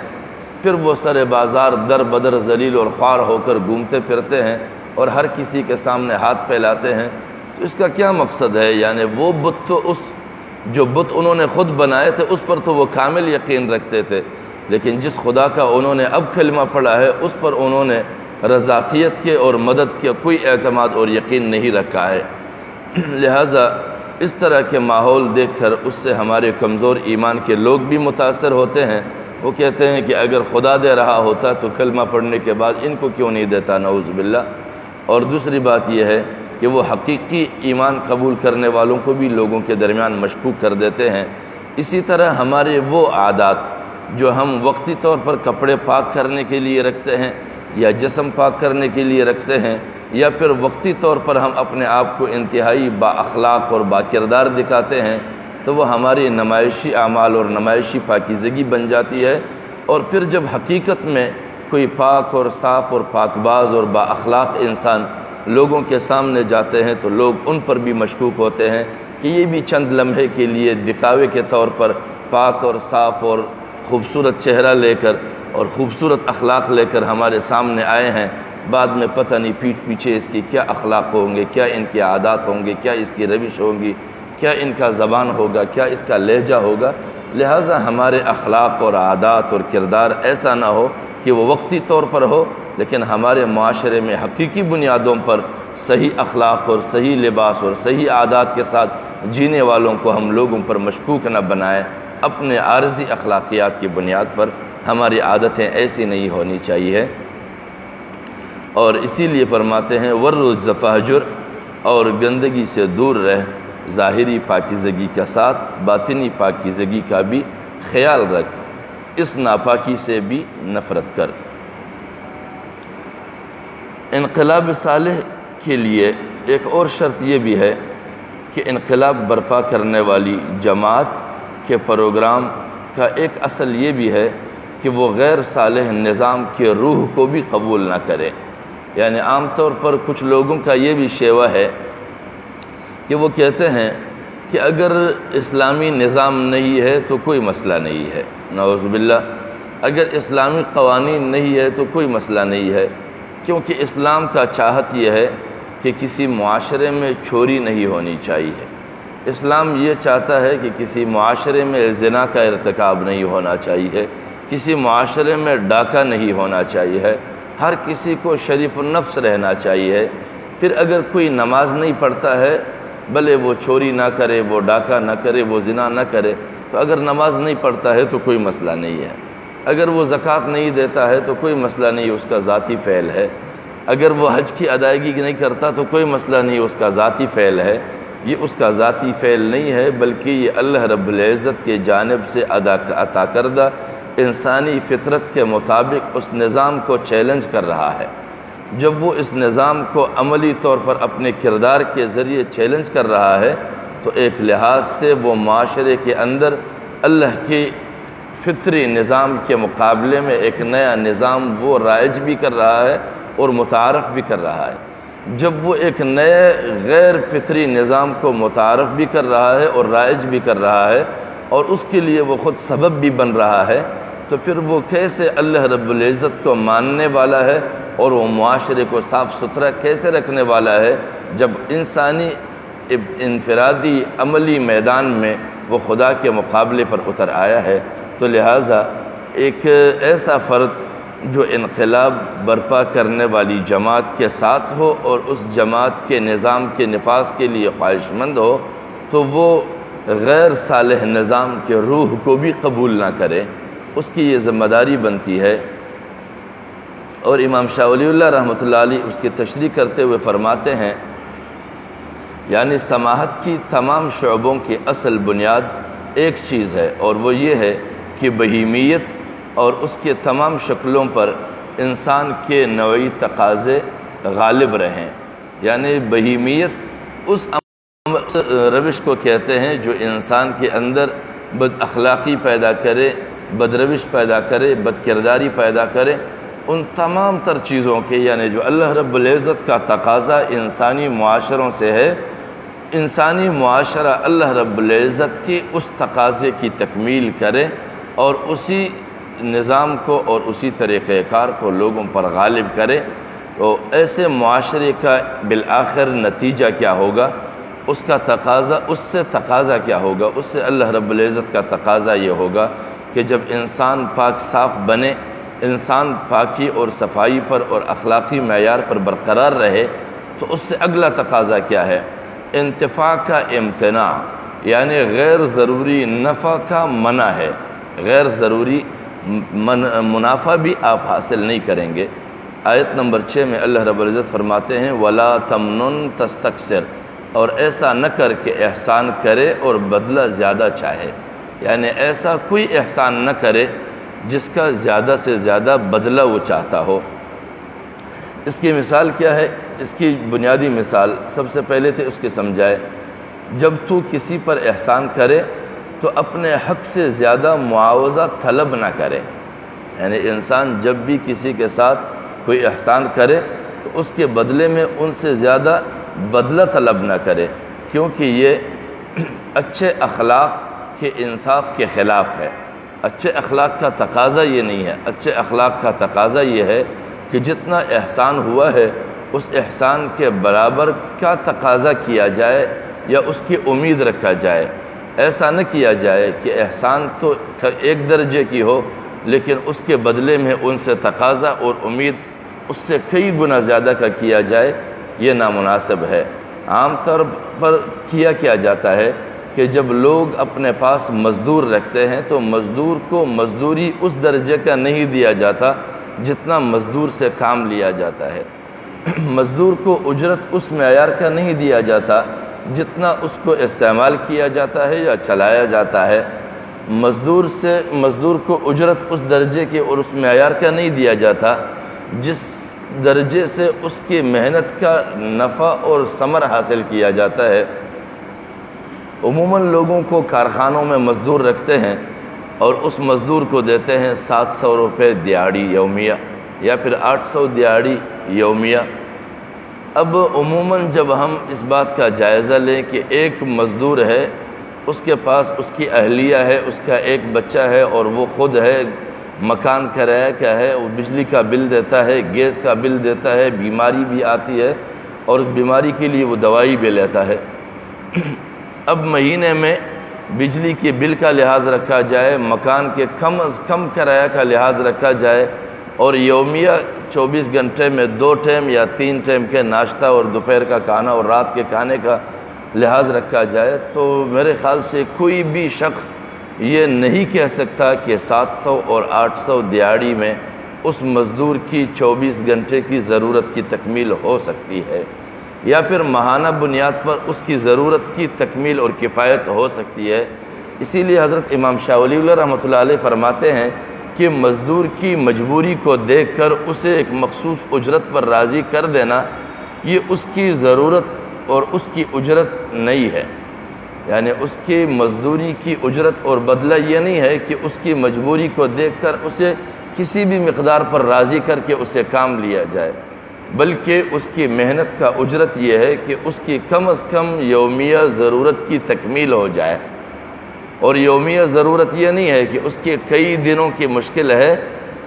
A: پھر وہ سر بازار در بدر ذلیل اور خوار ہو کر گھومتے پھرتے ہیں اور ہر کسی کے سامنے ہاتھ پھیلاتے ہیں۔ تو اس کا کیا مقصد ہے؟ یعنی وہ بت تو اس جو بت انہوں نے خود بنائے تھے اس پر تو وہ کامل یقین رکھتے تھے، لیکن جس خدا کا انہوں نے اب کلمہ پڑھا ہے اس پر انہوں نے رضاقیت کے اور مدد کے کوئی اعتماد اور یقین نہیں رکھا ہے۔ لہٰذا اس طرح کے ماحول دیکھ کر اس سے ہمارے کمزور ایمان کے لوگ بھی متاثر ہوتے ہیں۔ وہ کہتے ہیں کہ اگر خدا دے رہا ہوتا تو کلمہ پڑھنے کے بعد ان کو کیوں نہیں دیتا، نعوذ باللہ۔ اور دوسری بات یہ ہے کہ وہ حقیقی ایمان قبول کرنے والوں کو بھی لوگوں کے درمیان مشکوک کر دیتے ہیں۔ اسی طرح ہمارے وہ عادات جو ہم وقتی طور پر کپڑے پاک کرنے کے لیے رکھتے ہیں یا جسم پاک کرنے کے لیے رکھتے ہیں، یا پھر وقتی طور پر ہم اپنے آپ کو انتہائی با اخلاق اور با کردار دکھاتے ہیں، تو وہ ہماری نمائشی اعمال اور نمائشی پاکیزگی بن جاتی ہے۔ اور پھر جب حقیقت میں کوئی پاک اور صاف اور پاک باز اور با اخلاق انسان لوگوں کے سامنے جاتے ہیں تو لوگ ان پر بھی مشکوک ہوتے ہیں کہ یہ بھی چند لمحے کے لیے دکھاوے کے طور پر پاک اور صاف اور خوبصورت چہرہ لے کر اور خوبصورت اخلاق لے کر ہمارے سامنے آئے ہیں، بعد میں پتہ نہیں پیٹھ پیچھے اس کی کیا اخلاق ہوں گے، کیا ان کے عادات ہوں گے، کیا اس کی روش ہوگی، کیا ان کا زبان ہوگا، کیا اس کا لہجہ ہوگا۔ لہٰذا ہمارے اخلاق اور عادات اور کردار ایسا نہ ہو کہ وہ وقتی طور پر ہو، لیکن ہمارے معاشرے میں حقیقی بنیادوں پر صحیح اخلاق اور صحیح لباس اور صحیح عادات کے ساتھ جینے والوں کو ہم لوگوں پر مشکوک نہ بنائیں۔ اپنے عارضی اخلاقیات کی بنیاد پر ہماری عادتیں ایسی نہیں ہونی چاہیے۔ اور اسی لیے فرماتے ہیں ورجز فہجر، اور گندگی سے دور رہ، ظاہری پاکیزگی کے ساتھ باطنی پاکیزگی کا بھی خیال رکھ، اس ناپاکی سے بھی نفرت کر۔ انقلاب صالح کے لیے ایک اور شرط یہ بھی ہے کہ انقلاب برپا کرنے والی جماعت کے پروگرام کا ایک اصل یہ بھی ہے کہ وہ غیر صالح نظام کے روح کو بھی قبول نہ کرے۔ یعنی عام طور پر کچھ لوگوں کا یہ بھی شیوہ ہے کہ وہ کہتے ہیں کہ اگر اسلامی نظام نہیں ہے تو کوئی مسئلہ نہیں ہے، نعوذ باللہ، اگر اسلامی قوانین نہیں ہے تو کوئی مسئلہ نہیں ہے، کیونکہ اسلام کا چاہت یہ ہے کہ کسی معاشرے میں چوری نہیں ہونی چاہیے، اسلام یہ چاہتا ہے کہ کسی معاشرے میں زنا کا ارتکاب نہیں ہونا چاہیے، کسی معاشرے میں ڈاکہ نہیں ہونا چاہیے، ہر کسی کو شریف النفس رہنا چاہیے۔ پھر اگر کوئی نماز نہیں پڑھتا ہے، بھلے وہ چوری نہ کرے، وہ ڈاکہ نہ کرے، وہ زنا نہ کرے، تو اگر نماز نہیں پڑھتا ہے تو کوئی مسئلہ نہیں ہے، اگر وہ زکوٰۃ نہیں دیتا ہے تو کوئی مسئلہ نہیں، اس کا ذاتی فعل ہے، اگر وہ حج کی ادائیگی نہیں کرتا تو کوئی مسئلہ نہیں، اس کا ذاتی فعل ہے۔ یہ اس کا ذاتی فعل نہیں ہے، بلکہ یہ اللہ رب العزت کے جانب سے عطا کردہ انسانی فطرت کے مطابق اس نظام کو چیلنج کر رہا ہے۔ جب وہ اس نظام کو عملی طور پر اپنے کردار کے ذریعے چیلنج کر رہا ہے تو ایک لحاظ سے وہ معاشرے کے اندر اللہ کے فطری نظام کے مقابلے میں ایک نیا نظام وہ رائج بھی کر رہا ہے اور متعارف بھی کر رہا ہے۔ جب وہ ایک نئے غیر فطری نظام کو متعارف بھی کر رہا ہے اور رائج بھی کر رہا ہے اور اس کے لیے وہ خود سبب بھی بن رہا ہے، تو پھر وہ کیسے اللہ رب العزت کو ماننے والا ہے اور وہ معاشرے کو صاف ستھرا کیسے رکھنے والا ہے جب انسانی انفرادی عملی میدان میں وہ خدا کے مقابلے پر اتر آیا ہے۔ تو لہٰذا ایک ایسا فرد جو انقلاب برپا کرنے والی جماعت کے ساتھ ہو اور اس جماعت کے نظام کے نفاذ کے لیے خواہش مند ہو، تو وہ غیر صالح نظام کے روح کو بھی قبول نہ کرے، اس کی یہ ذمہ داری بنتی ہے۔ اور امام شاہ ولی اللہ رحمۃ اللہ علیہ اس کی تشریح کرتے ہوئے فرماتے ہیں، یعنی سماحت کی تمام شعبوں کی اصل بنیاد ایک چیز ہے، اور وہ یہ ہے کہ بہیمیت اور اس کے تمام شکلوں پر انسان کے نوعی تقاضے غالب رہیں۔ یعنی بہیمیت اس روش کو کہتے ہیں جو انسان کے اندر بد اخلاقی پیدا کرے، بد روش پیدا کرے، بد کرداری پیدا کرے، ان تمام تر چیزوں کے، یعنی جو اللہ رب العزت کا تقاضا انسانی معاشروں سے ہے، انسانی معاشرہ اللہ رب العزت کی اس تقاضے کی تکمیل کرے اور اسی نظام کو اور اسی طریقہ کار کو لوگوں پر غالب کرے، تو ایسے معاشرے کا بالآخر نتیجہ کیا ہوگا اس کا تقاضا، اس سے تقاضا کیا ہوگا؟ اس سے اللہ رب العزت کا تقاضا یہ ہوگا کہ جب انسان پاک صاف بنے، انسان پاکی اور صفائی پر اور اخلاقی معیار پر برقرار رہے، تو اس سے اگلا تقاضا کیا ہے؟ انتفاع کا امتناع، یعنی غیر ضروری نفع کا منع ہے۔ غیر ضروری منافع بھی آپ حاصل نہیں کریں گے۔ آیت نمبر 6 میں اللہ رب العزت فرماتے ہیں وَلَا تَمْنُن تَسْتَكْثِرْ، اور ایسا نہ کر کے احسان کرے اور بدلہ زیادہ چاہے، یعنی ایسا کوئی احسان نہ کرے جس کا زیادہ سے زیادہ بدلہ وہ چاہتا ہو۔ اس کی مثال کیا ہے؟ اس کی بنیادی مثال سب سے پہلے تو اس کے سمجھائے، جب تو کسی پر احسان کرے تو اپنے حق سے زیادہ معاوضہ طلب نہ کرے، یعنی انسان جب بھی کسی کے ساتھ کوئی احسان کرے تو اس کے بدلے میں ان سے زیادہ بدلہ طلب نہ کرے، کیونکہ یہ اچھے اخلاق کے انصاف کے خلاف ہے۔ اچھے اخلاق کا تقاضا یہ نہیں ہے، اچھے اخلاق کا تقاضا یہ ہے کہ جتنا احسان ہوا ہے اس احسان کے برابر کا تقاضا کیا جائے یا اس کی امید رکھا جائے۔ ایسا نہ کیا جائے کہ احسان تو ایک درجے کی ہو لیکن اس کے بدلے میں ان سے تقاضا اور امید اس سے کئی گنا زیادہ کا کیا جائے، یہ نامناسب ہے۔ عام طور پر کیا جاتا ہے کہ جب لوگ اپنے پاس مزدور رکھتے ہیں تو مزدور کو مزدوری اس درجے کا نہیں دیا جاتا جتنا مزدور سے کام لیا جاتا ہے، مزدور کو اجرت اس معیار کا نہیں دیا جاتا جتنا اس کو استعمال کیا جاتا ہے یا چلایا جاتا ہے، مزدور کو اجرت اس درجے کے اور اس معیار کا نہیں دیا جاتا جس درجے سے اس کی محنت کا نفع اور ثمر حاصل کیا جاتا ہے۔ عموماً لوگوں کو کارخانوں میں مزدور رکھتے ہیں اور اس مزدور کو دیتے ہیں 700 روپے دیہاڑی یومیہ یا پھر 800 دیہاڑی یومیہ۔ اب عموماً جب ہم اس بات کا جائزہ لیں کہ ایک مزدور ہے، اس کے پاس اس کی اہلیہ ہے، اس کا ایک بچہ ہے اور وہ خود ہے، مکان کرایہ کا ہے، وہ بجلی کا بل دیتا ہے، گیس کا بل دیتا ہے، بیماری بھی آتی ہے اور اس بیماری کے لیے وہ دوائی بھی لیتا ہے۔ اب مہینے میں بجلی کے بل کا لحاظ رکھا جائے، مکان کے کم از کم کرایہ کا لحاظ رکھا جائے اور یومیہ 24 گھنٹے میں 2 ٹائم یا 3 ٹائم کے ناشتہ اور دوپہر کا کھانا اور رات کے کھانے کا لحاظ رکھا جائے، تو میرے خیال سے کوئی بھی شخص یہ نہیں کہہ سکتا کہ 700 اور 800 دیہاڑی میں اس مزدور کی 24 گھنٹے کی ضرورت کی تکمیل ہو سکتی ہے، یا پھر ماہانہ بنیاد پر اس کی ضرورت کی تکمیل اور کفایت ہو سکتی ہے۔ اسی لیے حضرت امام شاہ ولی اللہ رحمۃ اللہ علیہ فرماتے ہیں کہ مزدور کی مجبوری کو دیکھ کر اسے ایک مخصوص اجرت پر راضی کر دینا، یہ اس کی ضرورت اور اس کی اجرت نہیں ہے، یعنی اس کی مزدوری کی اجرت اور بدلہ یہ نہیں ہے کہ اس کی مجبوری کو دیکھ کر اسے کسی بھی مقدار پر راضی کر کے اسے کام لیا جائے، بلکہ اس کی محنت کا اجرت یہ ہے کہ اس کی کم از کم یومیہ ضرورت کی تکمیل ہو جائے، اور یومیہ ضرورت یہ نہیں ہے کہ اس کے کئی دنوں کی مشکل ہے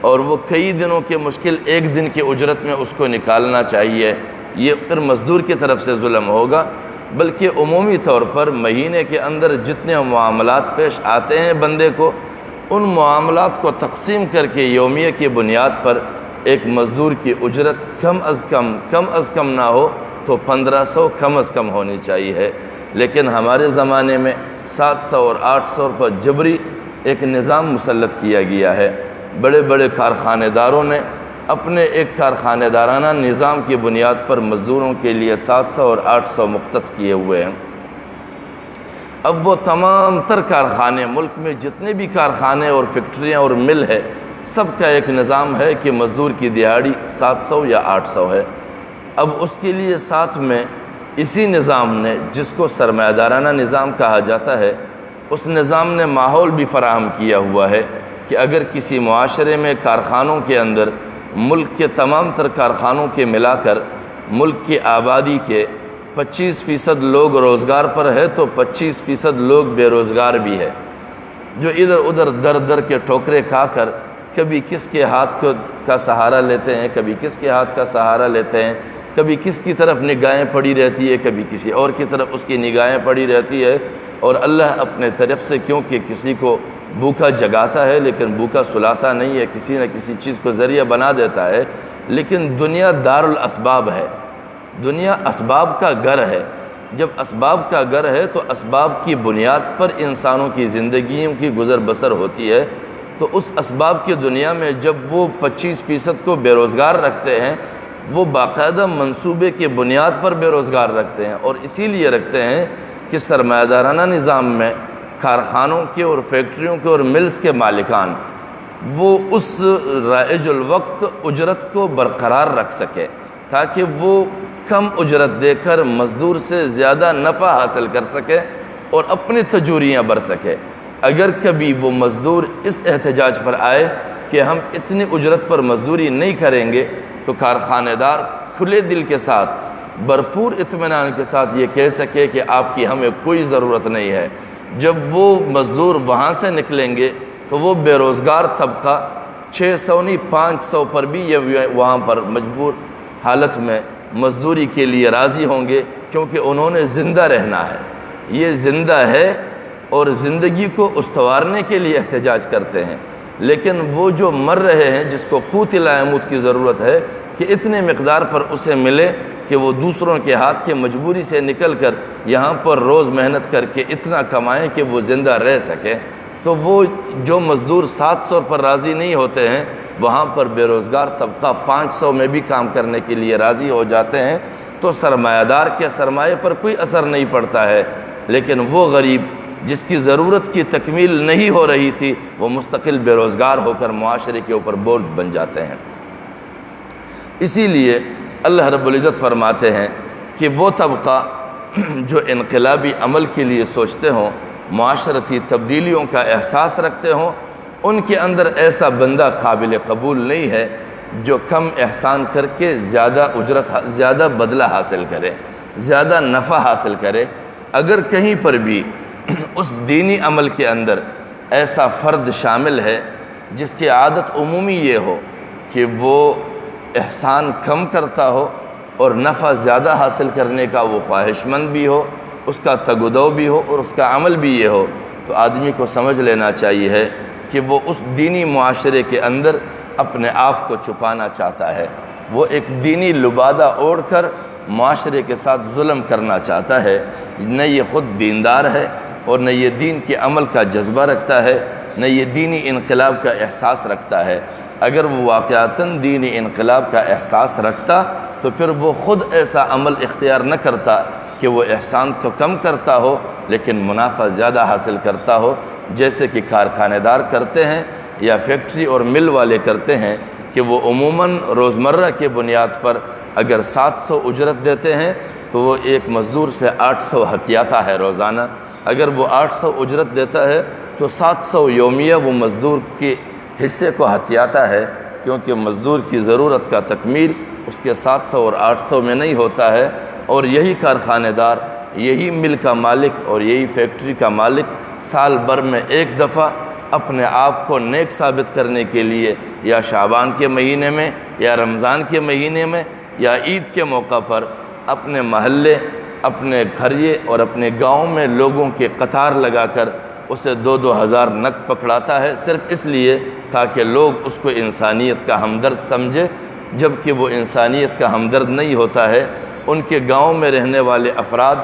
A: اور وہ کئی دنوں کے مشکل ایک دن کی اجرت میں اس کو نکالنا چاہیے، یہ پھر مزدور کی طرف سے ظلم ہوگا، بلکہ عمومی طور پر مہینے کے اندر جتنے معاملات پیش آتے ہیں بندے کو، ان معاملات کو تقسیم کر کے یومیہ کی بنیاد پر ایک مزدور کی اجرت کم از کم نہ ہو تو 1500 کم از کم ہونی چاہیے، لیکن ہمارے زمانے میں 700 اور 800 پر جبری ایک نظام مسلط کیا گیا ہے۔ بڑے بڑے کارخانے داروں نے اپنے ایک کارخانہ دارانہ نظام کی بنیاد پر مزدوروں کے لیے 700 اور 800 مختص کیے ہوئے ہیں۔ اب وہ تمام تر کارخانے، ملک میں جتنے بھی کارخانے اور فیکٹریاں اور مل ہے، سب کا ایک نظام ہے کہ مزدور کی دیہاڑی 700 یا 800 ہے۔ اب اس کے لیے ساتھ میں اسی نظام نے، جس کو سرمایہ دارانہ نظام کہا جاتا ہے، اس نظام نے ماحول بھی فراہم کیا ہوا ہے کہ اگر کسی معاشرے میں کارخانوں کے اندر ملک کے تمام تر کارخانوں کے ملا کر ملک کی آبادی کے 25% لوگ روزگار پر ہے تو 25% لوگ بے روزگار بھی ہے، جو ادھر ادھر در در کے ٹھوکرے کھا کر کبھی کس کے ہاتھ کا سہارا لیتے ہیں، کبھی کس کے ہاتھ کا سہارا لیتے ہیں، کبھی کس کی طرف نگاہیں پڑی رہتی ہے، کبھی کسی اور کی طرف اس کی نگاہیں پڑی رہتی ہے، اور اللہ اپنے طرف سے کیونکہ کسی کو بھوکا جگاتا ہے لیکن بھوکا سلاتا نہیں ہے، کسی نہ کسی چیز کو ذریعہ بنا دیتا ہے۔ لیکن دنیا دار الاسباب ہے، دنیا اسباب کا گھر ہے۔ جب اسباب کا گھر ہے تو اسباب کی بنیاد پر انسانوں کی زندگیوں کی گزر بسر ہوتی ہے۔ تو اس اسباب کی دنیا میں جب وہ 25% کو بے روزگار رکھتے ہیں، وہ باقاعدہ منصوبے کی بنیاد پر بے روزگار رکھتے ہیں، اور اسی لیے رکھتے ہیں کہ سرمایہ دارانہ نظام میں کارخانوں کے اور فیکٹریوں کے اور ملز کے مالکان وہ اس رائج الوقت اجرت کو برقرار رکھ سکے، تاکہ وہ کم اجرت دے کر مزدور سے زیادہ نفع حاصل کر سکے اور اپنی تجوریاں بڑھ سکے۔ اگر کبھی وہ مزدور اس احتجاج پر آئے کہ ہم اتنی اجرت پر مزدوری نہیں کریں گے، تو کارخانہ دار کھلے دل کے ساتھ بھرپور اطمینان کے ساتھ یہ کہہ سکے کہ آپ کی ہمیں کوئی ضرورت نہیں ہے۔ جب وہ مزدور وہاں سے نکلیں گے تو وہ بے روزگار طبقہ 600 نہیں 500 پر بھی یہ وہاں پر مجبور حالت میں مزدوری کے لیے راضی ہوں گے، کیونکہ انہوں نے زندہ رہنا ہے، یہ زندہ ہے اور زندگی کو استوارنے کے لیے احتجاج کرتے ہیں۔ لیکن وہ جو مر رہے ہیں، جس کو قوت لاءموت کی ضرورت ہے کہ اتنے مقدار پر اسے ملے کہ وہ دوسروں کے ہاتھ کے مجبوری سے نکل کر یہاں پر روز محنت کر کے اتنا کمائیں کہ وہ زندہ رہ سکے، تو وہ جو مزدور 700 پر راضی نہیں ہوتے ہیں، وہاں پر بے روزگار طبقہ 500 میں بھی کام کرنے کے لیے راضی ہو جاتے ہیں۔ تو سرمایہ دار کے سرمایے پر کوئی اثر نہیں پڑتا ہے، لیکن وہ غریب جس کی ضرورت کی تکمیل نہیں ہو رہی تھی، وہ مستقل بے روزگار ہو کر معاشرے کے اوپر بوجھ بن جاتے ہیں۔ اسی لیے اللہ رب العزت فرماتے ہیں کہ وہ طبقہ جو انقلابی عمل کے لیے سوچتے ہوں، معاشرتی تبدیلیوں کا احساس رکھتے ہوں، ان کے اندر ایسا بندہ قابل قبول نہیں ہے جو کم احسان کر کے زیادہ بدلہ حاصل کرے، زیادہ نفع حاصل کرے۔ اگر کہیں پر بھی اس دینی عمل کے اندر ایسا فرد شامل ہے جس کی عادت عمومی یہ ہو کہ وہ احسان کم کرتا ہو اور نفع زیادہ حاصل کرنے کا وہ خواہش مند بھی ہو، اس کا تگدو بھی ہو اور اس کا عمل بھی یہ ہو، تو آدمی کو سمجھ لینا چاہیے ہے کہ وہ اس دینی معاشرے کے اندر اپنے آپ کو چھپانا چاہتا ہے، وہ ایک دینی لبادہ اوڑھ کر معاشرے کے ساتھ ظلم کرنا چاہتا ہے۔ نہ یہ خود دیندار ہے اور نہ یہ دین کے عمل کا جذبہ رکھتا ہے، نہ یہ دینی انقلاب کا احساس رکھتا ہے۔ اگر وہ واقعتاً دینی انقلاب کا احساس رکھتا تو پھر وہ خود ایسا عمل اختیار نہ کرتا کہ وہ احسان تو کم کرتا ہو لیکن منافع زیادہ حاصل کرتا ہو، جیسے کہ کارخانہ دار کرتے ہیں یا فیکٹری اور مل والے کرتے ہیں کہ وہ عموماً روزمرہ کے بنیاد پر اگر 700 اجرت دیتے ہیں تو وہ ایک مزدور سے 800 ہتھیاتا ہے روزانہ۔ اگر وہ 800 اجرت دیتا ہے تو 700 یومیہ وہ مزدور کے حصے کو ہتھیاتا ہے، کیونکہ مزدور کی ضرورت کا تکمیل اس کے 700 اور 800 میں نہیں ہوتا ہے۔ اور یہی کارخانہ دار، یہی مل کا مالک اور یہی فیکٹری کا مالک سال بھر میں ایک دفعہ اپنے آپ کو نیک ثابت کرنے کے لیے یا شعبان کے مہینے میں یا رمضان کے مہینے میں یا عید کے موقع پر اپنے محلے، اپنے قریے اور اپنے گاؤں میں لوگوں کے قطار لگا کر اسے 2-2 ہزار نقد پکڑاتا ہے، صرف اس لیے تاکہ لوگ اس کو انسانیت کا ہمدرد سمجھے، جبکہ وہ انسانیت کا ہمدرد نہیں ہوتا ہے۔ ان کے گاؤں میں رہنے والے افراد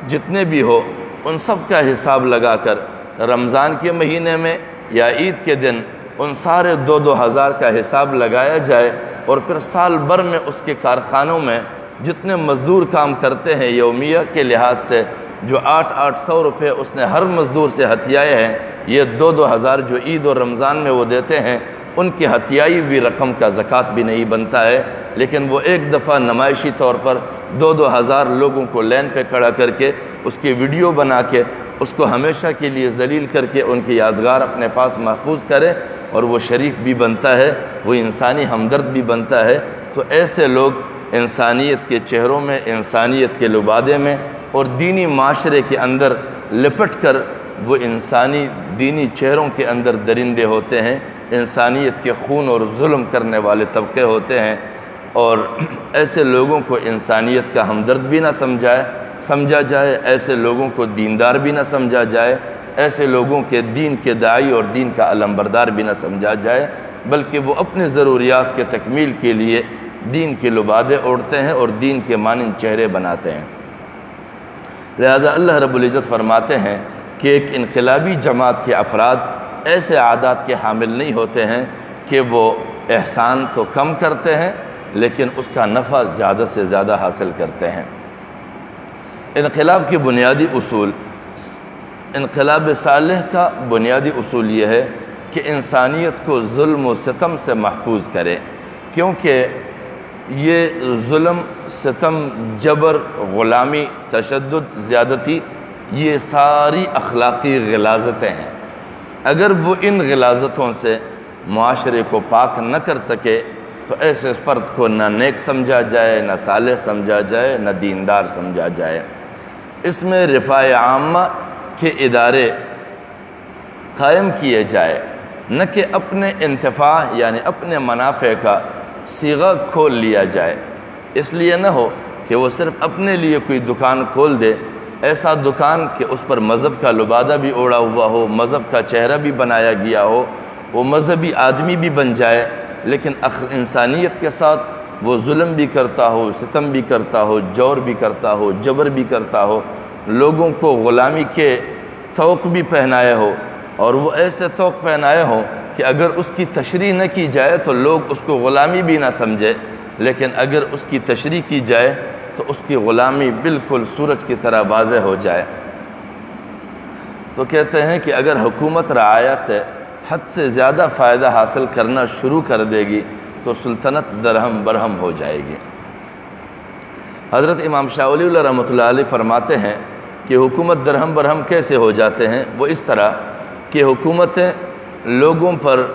A: جتنے بھی ہو، ان سب کا حساب لگا کر رمضان کے مہینے میں یا عید کے دن ان سارے 2-2 ہزار کا حساب لگایا جائے، اور پھر سال بھر میں اس کے کارخانوں میں جتنے مزدور کام کرتے ہیں یومیہ کے لحاظ سے، جو 800 روپے اس نے ہر مزدور سے ہتھیائے ہیں، یہ 2-2 ہزار جو عید اور رمضان میں وہ دیتے ہیں، ان کی ہتھیائی ہوئی رقم کا زکوٰۃ بھی نہیں بنتا ہے، لیکن وہ ایک دفعہ نمائشی طور پر 2-2 ہزار لوگوں کو لین پہ کھڑا کر کے اس کی ویڈیو بنا کے اس کو ہمیشہ کے لیے ذلیل کر کے ان کی یادگار اپنے پاس محفوظ کرے، اور وہ شریف بھی بنتا ہے، وہ انسانی ہمدرد بھی بنتا ہے۔ تو ایسے لوگ انسانیت کے چہروں میں، انسانیت کے لبادے میں اور دینی معاشرے کے اندر لپٹ کر وہ انسانی دینی چہروں کے اندر درندے ہوتے ہیں، انسانیت کے خون اور ظلم کرنے والے طبقے ہوتے ہیں۔ اور ایسے لوگوں کو انسانیت کا ہمدرد بھی نہ سمجھا جائے، ایسے لوگوں کو دیندار بھی نہ سمجھا جائے، ایسے لوگوں کے دین کے داعی اور دین کا علمبردار بھی نہ سمجھا جائے، بلکہ وہ اپنے ضروریات کے تکمیل کے لیے دین کے لبادے اوڑھتے ہیں اور دین کے مانند چہرے بناتے ہیں۔ لہذا اللہ رب العزت فرماتے ہیں کہ ایک انقلابی جماعت کے افراد ایسے عادات کے حامل نہیں ہوتے ہیں کہ وہ احسان تو کم کرتے ہیں لیکن اس کا نفع زیادہ سے زیادہ حاصل کرتے ہیں۔ انقلاب کے بنیادی اصول، انقلاب صالح کا بنیادی اصول یہ ہے کہ انسانیت کو ظلم و ستم سے محفوظ کرے، کیونکہ یہ ظلم، ستم، جبر، غلامی، تشدد، زیادتی، یہ ساری اخلاقی غلاظتیں ہیں۔ اگر وہ ان غلاظتوں سے معاشرے کو پاک نہ کر سکے تو ایسے فرد کو نہ نیک سمجھا جائے، نہ صالح سمجھا جائے، نہ دیندار سمجھا جائے۔ اس میں رفاع عامہ کے ادارے قائم کیے جائے، نہ کہ اپنے انتفاع یعنی اپنے منافع کا صیغہ کھول لیا جائے۔ اس لیے نہ ہو کہ وہ صرف اپنے لیے کوئی دکان کھول دے، ایسا دکان کہ اس پر مذہب کا لبادہ بھی اوڑھا ہوا ہو، مذہب کا چہرہ بھی بنایا گیا ہو، وہ مذہبی آدمی بھی بن جائے، لیکن انسانیت کے ساتھ وہ ظلم بھی کرتا ہو، ستم بھی کرتا ہو، جور بھی کرتا ہو، جبر بھی کرتا ہو، لوگوں کو غلامی کے طوق بھی پہنائے ہو، اور وہ ایسے طوق پہنائے ہوں کہ اگر اس کی تشریح نہ کی جائے تو لوگ اس کو غلامی بھی نہ سمجھے، لیکن اگر اس کی تشریح کی جائے تو اس کی غلامی بالکل سورج کی طرح واضح ہو جائے۔ تو کہتے ہیں کہ اگر حکومت رعایا سے حد سے زیادہ فائدہ حاصل کرنا شروع کر دے گی تو سلطنت درہم برہم ہو جائے گی۔ حضرت امام شاہ ولی اللہ رحمۃ اللہ علیہ فرماتے ہیں کہ حکومت درہم برہم کیسے ہو جاتے ہیں؟ وہ اس طرح کہ حکومتیں لوگوں پر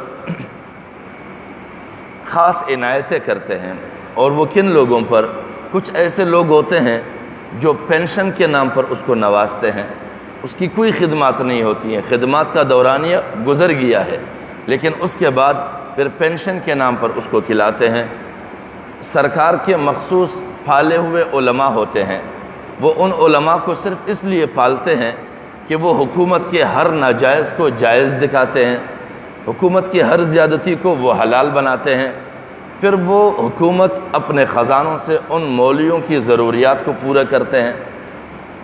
A: خاص عنایتیں کرتے ہیں، اور وہ کن لوگوں پر؟ کچھ ایسے لوگ ہوتے ہیں جو پینشن کے نام پر اس کو نوازتے ہیں، اس کی کوئی خدمات نہیں ہوتی ہیں، خدمات کا دورانیہ گزر گیا ہے، لیکن اس کے بعد پھر پینشن کے نام پر اس کو کھلاتے ہیں۔ سرکار کے مخصوص پالے ہوئے علماء ہوتے ہیں، وہ ان علماء کو صرف اس لیے پالتے ہیں کہ وہ حکومت کے ہر ناجائز کو جائز دکھاتے ہیں، حکومت کی ہر زیادتی کو وہ حلال بناتے ہیں، پھر وہ حکومت اپنے خزانوں سے ان مولویوں کی ضروریات کو پورا کرتے ہیں،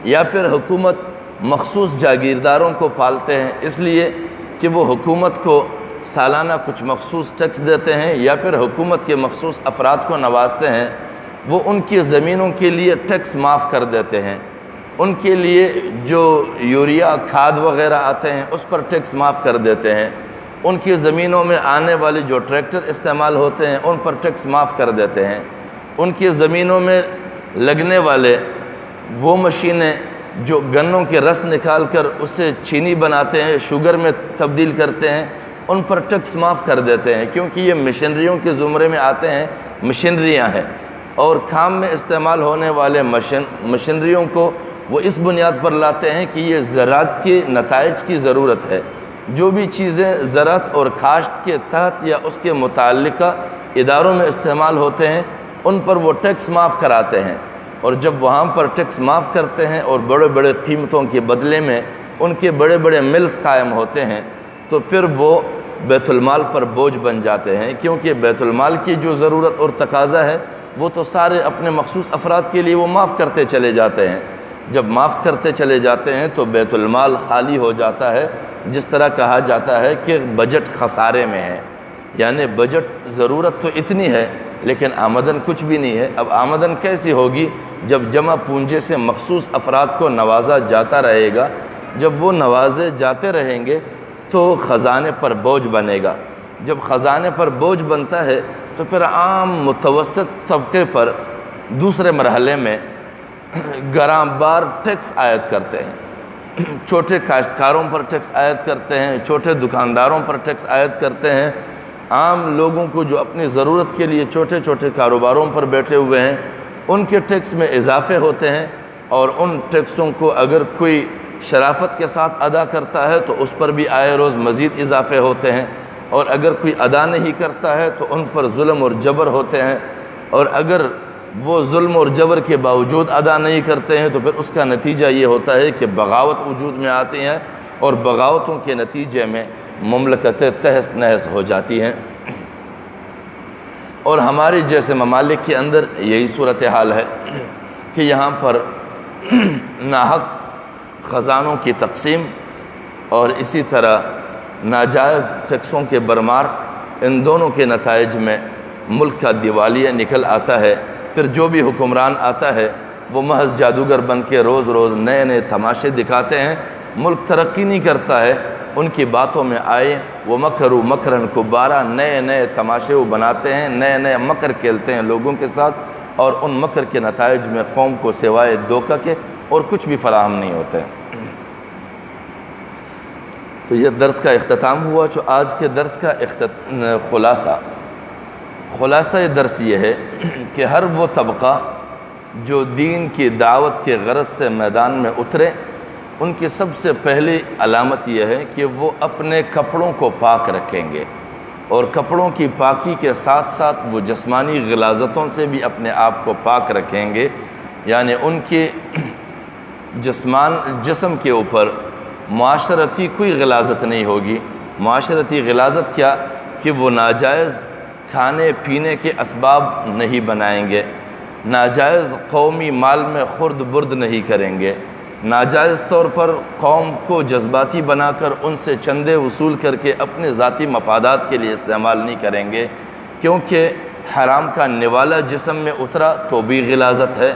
A: یا پھر حکومت مخصوص جاگیرداروں کو پالتے ہیں اس لیے کہ وہ حکومت کو سالانہ کچھ مخصوص ٹیکس دیتے ہیں، یا پھر حکومت کے مخصوص افراد کو نوازتے ہیں، وہ ان کی زمینوں کے لیے ٹیکس معاف کر دیتے ہیں، ان کے لیے جو یوریا کھاد وغیرہ آتے ہیں اس پر ٹیکس معاف کر دیتے ہیں، ان کی زمینوں میں آنے والے جو ٹریکٹر استعمال ہوتے ہیں ان پر ٹیکس معاف کر دیتے ہیں، ان کی زمینوں میں لگنے والے وہ مشینیں جو گنوں کے رس نکال کر اسے چینی بناتے ہیں، شوگر میں تبدیل کرتے ہیں، ان پر ٹیکس معاف کر دیتے ہیں، کیونکہ یہ مشینریوں کے زمرے میں آتے ہیں، مشینریاں ہیں، اور کام میں استعمال ہونے والے مشینریوں کو وہ اس بنیاد پر لاتے ہیں کہ یہ زراعت کے نتائج کی ضرورت ہے، جو بھی چیزیں زراعت اور کاشت کے تحت یا اس کے متعلقہ اداروں میں استعمال ہوتے ہیں ان پر وہ ٹیکس معاف کراتے ہیں، اور جب وہاں پر ٹیکس معاف کرتے ہیں اور بڑے بڑے قیمتوں کے بدلے میں ان کے بڑے بڑے ملز قائم ہوتے ہیں تو پھر وہ بیت المال پر بوجھ بن جاتے ہیں، کیونکہ بیت المال کی جو ضرورت اور تقاضا ہے وہ تو سارے اپنے مخصوص افراد کے لیے وہ معاف کرتے چلے جاتے ہیں۔ جب معاف کرتے چلے جاتے ہیں تو بیت المال خالی ہو جاتا ہے، جس طرح کہا جاتا ہے کہ بجٹ خسارے میں ہے، یعنی بجٹ ضرورت تو اتنی ہے لیکن آمدن کچھ بھی نہیں ہے۔ اب آمدن کیسی ہوگی؟ جب جمع پونجے سے مخصوص افراد کو نوازا جاتا رہے گا، جب وہ نوازے جاتے رہیں گے تو خزانے پر بوجھ بنے گا، جب خزانے پر بوجھ بنتا ہے تو پھر عام متوسط طبقے پر دوسرے مرحلے میں گراں بار ٹیکس عائد کرتے ہیں، چھوٹے کاشتکاروں پر ٹیکس عائد کرتے ہیں، چھوٹے دکانداروں پر ٹیکس عائد کرتے ہیں، عام لوگوں کو جو اپنی ضرورت کے لیے چھوٹے چھوٹے کاروباروں پر بیٹھے ہوئے ہیں ان کے ٹیکس میں اضافے ہوتے ہیں، اور ان ٹیکسوں کو اگر کوئی شرافت کے ساتھ ادا کرتا ہے تو اس پر بھی آئے روز مزید اضافے ہوتے ہیں، اور اگر کوئی ادا نہیں کرتا ہے تو ان پر ظلم اور جبر ہوتے ہیں۔ اور اگر وہ ظلم اور جبر کے باوجود ادا نہیں کرتے ہیں تو پھر اس کا نتیجہ یہ ہوتا ہے کہ بغاوت وجود میں آتی ہیں، اور بغاوتوں کے نتیجے میں مملکتیں تہس نہس ہو جاتی ہیں۔ اور ہمارے جیسے ممالک کے اندر یہی صورتحال ہے کہ یہاں پر ناحق خزانوں کی تقسیم اور اسی طرح ناجائز ٹیکسوں کے برمار، ان دونوں کے نتائج میں ملک کا دیوالیہ نکل آتا ہے۔ پھر جو بھی حکمران آتا ہے وہ محض جادوگر بن کے روز روز نئے نئے تماشے دکھاتے ہیں، ملک ترقی نہیں کرتا ہے۔ ان کی باتوں میں آئے وہ مکروا مکرا کبارا، نئے نئے تماشے وہ بناتے ہیں، نئے نئے مکر کھیلتے ہیں لوگوں کے ساتھ، اور ان مکر کے نتائج میں قوم کو سوائے دھوکہ کے اور کچھ بھی فراہم نہیں ہوتے۔ تو یہ درس کا اختتام ہوا۔ جو آج کے درس کا خلاصہ یہ درس یہ ہے کہ ہر وہ طبقہ جو دین کی دعوت کے غرض سے میدان میں اترے، ان کی سب سے پہلی علامت یہ ہے کہ وہ اپنے کپڑوں کو پاک رکھیں گے، اور کپڑوں کی پاکی کے ساتھ ساتھ وہ جسمانی غلاظتوں سے بھی اپنے آپ کو پاک رکھیں گے، یعنی ان کے جسم کے اوپر معاشرتی کوئی غلاظت نہیں ہوگی۔ معاشرتی غلاظت کیا کہ وہ ناجائز کھانے پینے کے اسباب نہیں بنائیں گے، ناجائز قومی مال میں خرد برد نہیں کریں گے، ناجائز طور پر قوم کو جذباتی بنا کر ان سے چندے وصول کر کے اپنے ذاتی مفادات کے لیے استعمال نہیں کریں گے، کیونکہ حرام کا نوالا جسم میں اترا تو بھی غلاظت ہے،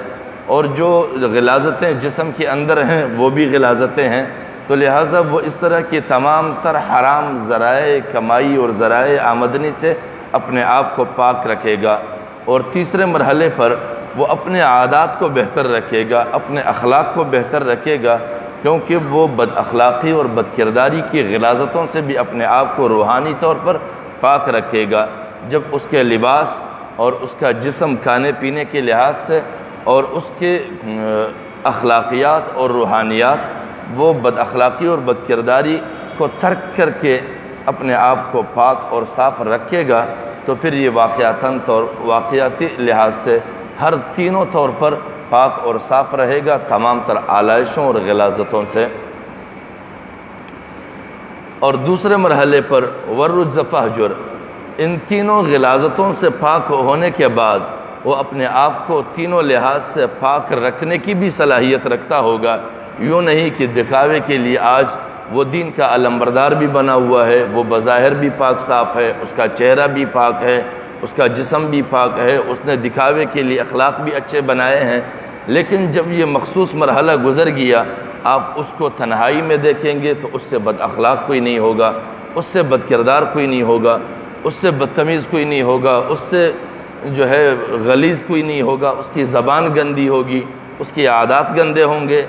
A: اور جو غلاظتیں جسم کے اندر ہیں وہ بھی غلاظتیں ہیں، تو لہٰذا وہ اس طرح کی تمام تر حرام ذرائع کمائی اور ذرائع آمدنی سے اپنے آپ کو پاک رکھے گا۔ اور تیسرے مرحلے پر وہ اپنے عادات کو بہتر رکھے گا، اپنے اخلاق کو بہتر رکھے گا، کیونکہ وہ بد اخلاقی اور بد کرداری کی غلاظتوں سے بھی اپنے آپ کو روحانی طور پر پاک رکھے گا۔ جب اس کے لباس اور اس کا جسم کھانے پینے کے لحاظ سے اور اس کے اخلاقیات اور روحانیات وہ بد اخلاقی اور بد کرداری کو ترک کر کے اپنے آپ کو پاک اور صاف رکھے گا، تو پھر یہ واقعاتی لحاظ سے ہر تینوں طور پر پاک اور صاف رہے گا، تمام تر آلائشوں اور غلاظتوں سے۔ اور دوسرے مرحلے پر والرجز فاہجر، ان تینوں غلاظتوں سے پاک ہونے کے بعد وہ اپنے آپ کو تینوں لحاظ سے پاک رکھنے کی بھی صلاحیت رکھتا ہوگا، یوں نہیں کہ دکھاوے کے لیے آج وہ دین کا علمبردار بھی بنا ہوا ہے، وہ بظاہر بھی پاک صاف ہے، اس کا چہرہ بھی پاک ہے، اس کا جسم بھی پاک ہے، اس نے دکھاوے کے لیے اخلاق بھی اچھے بنائے ہیں، لیکن جب یہ مخصوص مرحلہ گزر گیا آپ اس کو تنہائی میں دیکھیں گے تو اس سے بد اخلاق کوئی نہیں ہوگا، اس سے بد کردار کوئی نہیں ہوگا، اس سے بدتمیز کوئی نہیں ہوگا، اس سے جو ہے غلیظ کوئی نہیں ہوگا، اس کی زبان گندی ہوگی، اس کی عادات گندے ہوں گے،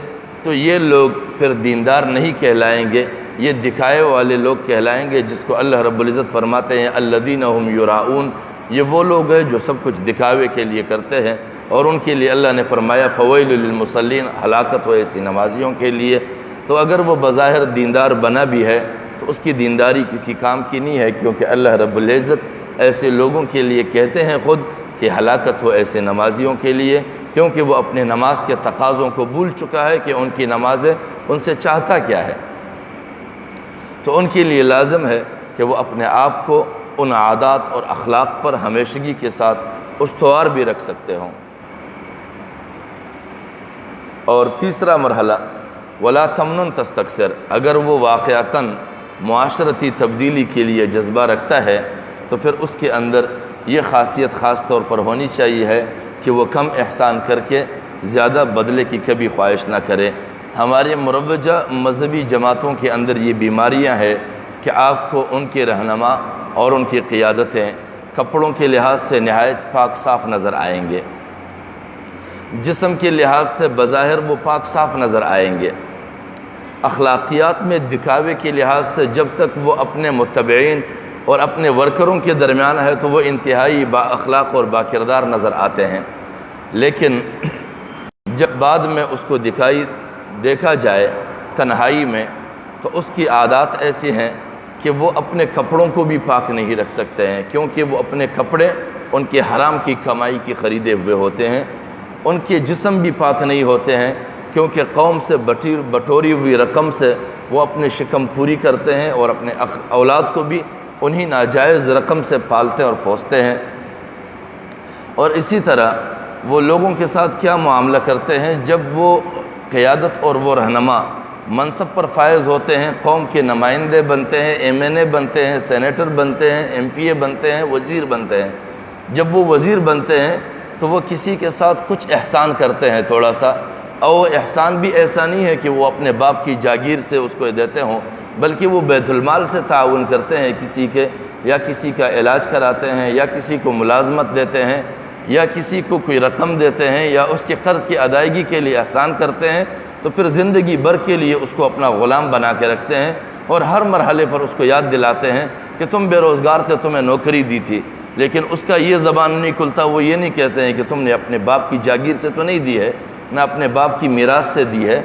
A: تو یہ لوگ پھر دیندار نہیں کہلائیں گے، یہ دکھائے والے لوگ کہلائیں گے، جس کو اللہ رب العزت فرماتے ہیں الذین هم یراؤون، یہ وہ لوگ ہیں جو سب کچھ دکھاوے کے لیے کرتے ہیں، اور ان کے لیے اللہ نے فرمایا فویل للمصلین، ہلاکت ہو ایسی نمازیوں کے لیے۔ تو اگر وہ بظاہر دیندار بنا بھی ہے تو اس کی دینداری کسی کام کی نہیں ہے، کیونکہ اللہ رب العزت ایسے لوگوں کے لیے کہتے ہیں خود کہ ہلاکت ہو ایسے نمازیوں کے لیے، کیونکہ وہ اپنے نماز کے تقاضوں کو بھول چکا ہے کہ ان کی نمازیں ان سے چاہتا کیا ہے۔ تو ان کے لیے لازم ہے کہ وہ اپنے آپ کو ان عادات اور اخلاق پر ہمیشگی کے ساتھ استوار بھی رکھ سکتے ہوں۔ اور تیسرا مرحلہ ولا تمنن تستکثر، اگر وہ واقعتاً معاشرتی تبدیلی کے لیے جذبہ رکھتا ہے تو پھر اس کے اندر یہ خاصیت خاص طور پر ہونی چاہیے ہے کہ وہ کم احسان کر کے زیادہ بدلے کی کبھی خواہش نہ کرے۔ ہمارے مروجہ مذہبی جماعتوں کے اندر یہ بیماریاں ہیں کہ آپ کو ان کے رہنما اور ان کی قیادتیں کپڑوں کے لحاظ سے نہایت پاک صاف نظر آئیں گے، جسم کے لحاظ سے بظاہر وہ پاک صاف نظر آئیں گے، اخلاقیات میں دکھاوے کے لحاظ سے جب تک وہ اپنے متبعین اور اپنے ورکروں کے درمیان ہے تو وہ انتہائی با اخلاق اور با کردار نظر آتے ہیں، لیکن جب بعد میں اس کو دیکھا جائے تنہائی میں تو اس کی عادات ایسی ہیں کہ وہ اپنے کپڑوں کو بھی پاک نہیں رکھ سکتے ہیں، کیونکہ وہ اپنے کپڑے ان کے حرام کی کمائی کی خریدے ہوئے ہوتے ہیں۔ ان کے جسم بھی پاک نہیں ہوتے ہیں، کیونکہ قوم سے بٹوری ہوئی رقم سے وہ اپنے شکم پوری کرتے ہیں اور اپنے اولاد کو بھی انہی ناجائز رقم سے پالتے اور پوستے ہیں۔ اور اسی طرح وہ لوگوں کے ساتھ کیا معاملہ کرتے ہیں، جب وہ قیادت اور وہ رہنما منصب پر فائز ہوتے ہیں، قوم کے نمائندے بنتے ہیں، این بنتے ہیں، سینیٹر بنتے ہیں، MP بنتے ہیں، وزیر بنتے ہیں۔ جب وہ وزیر بنتے ہیں تو وہ کسی کے ساتھ کچھ احسان کرتے ہیں تھوڑا سا، اور وہ احسان بھی ایسا نہیں ہے کہ وہ اپنے باپ کی جاگیر سے اس کو دیتے ہوں، بلکہ وہ بیت المال سے تعاون کرتے ہیں کسی کے، یا کسی کا علاج کراتے ہیں، یا کسی کو ملازمت دیتے ہیں، یا کسی کو کوئی رقم دیتے ہیں، یا اس کے قرض کی ادائیگی کے لیے احسان کرتے ہیں، تو پھر زندگی بھر کے لیے اس کو اپنا غلام بنا کے رکھتے ہیں، اور ہر مرحلے پر اس کو یاد دلاتے ہیں کہ تم بے روزگار تھے، تمہیں نوکری دی تھی، لیکن اس کا یہ زبان نہیں کھلتا، وہ یہ نہیں کہتے ہیں کہ تم نے اپنے باپ کی جاگیر سے تو نہیں دی ہے، نہ اپنے باپ کی میراث سے دی ہے۔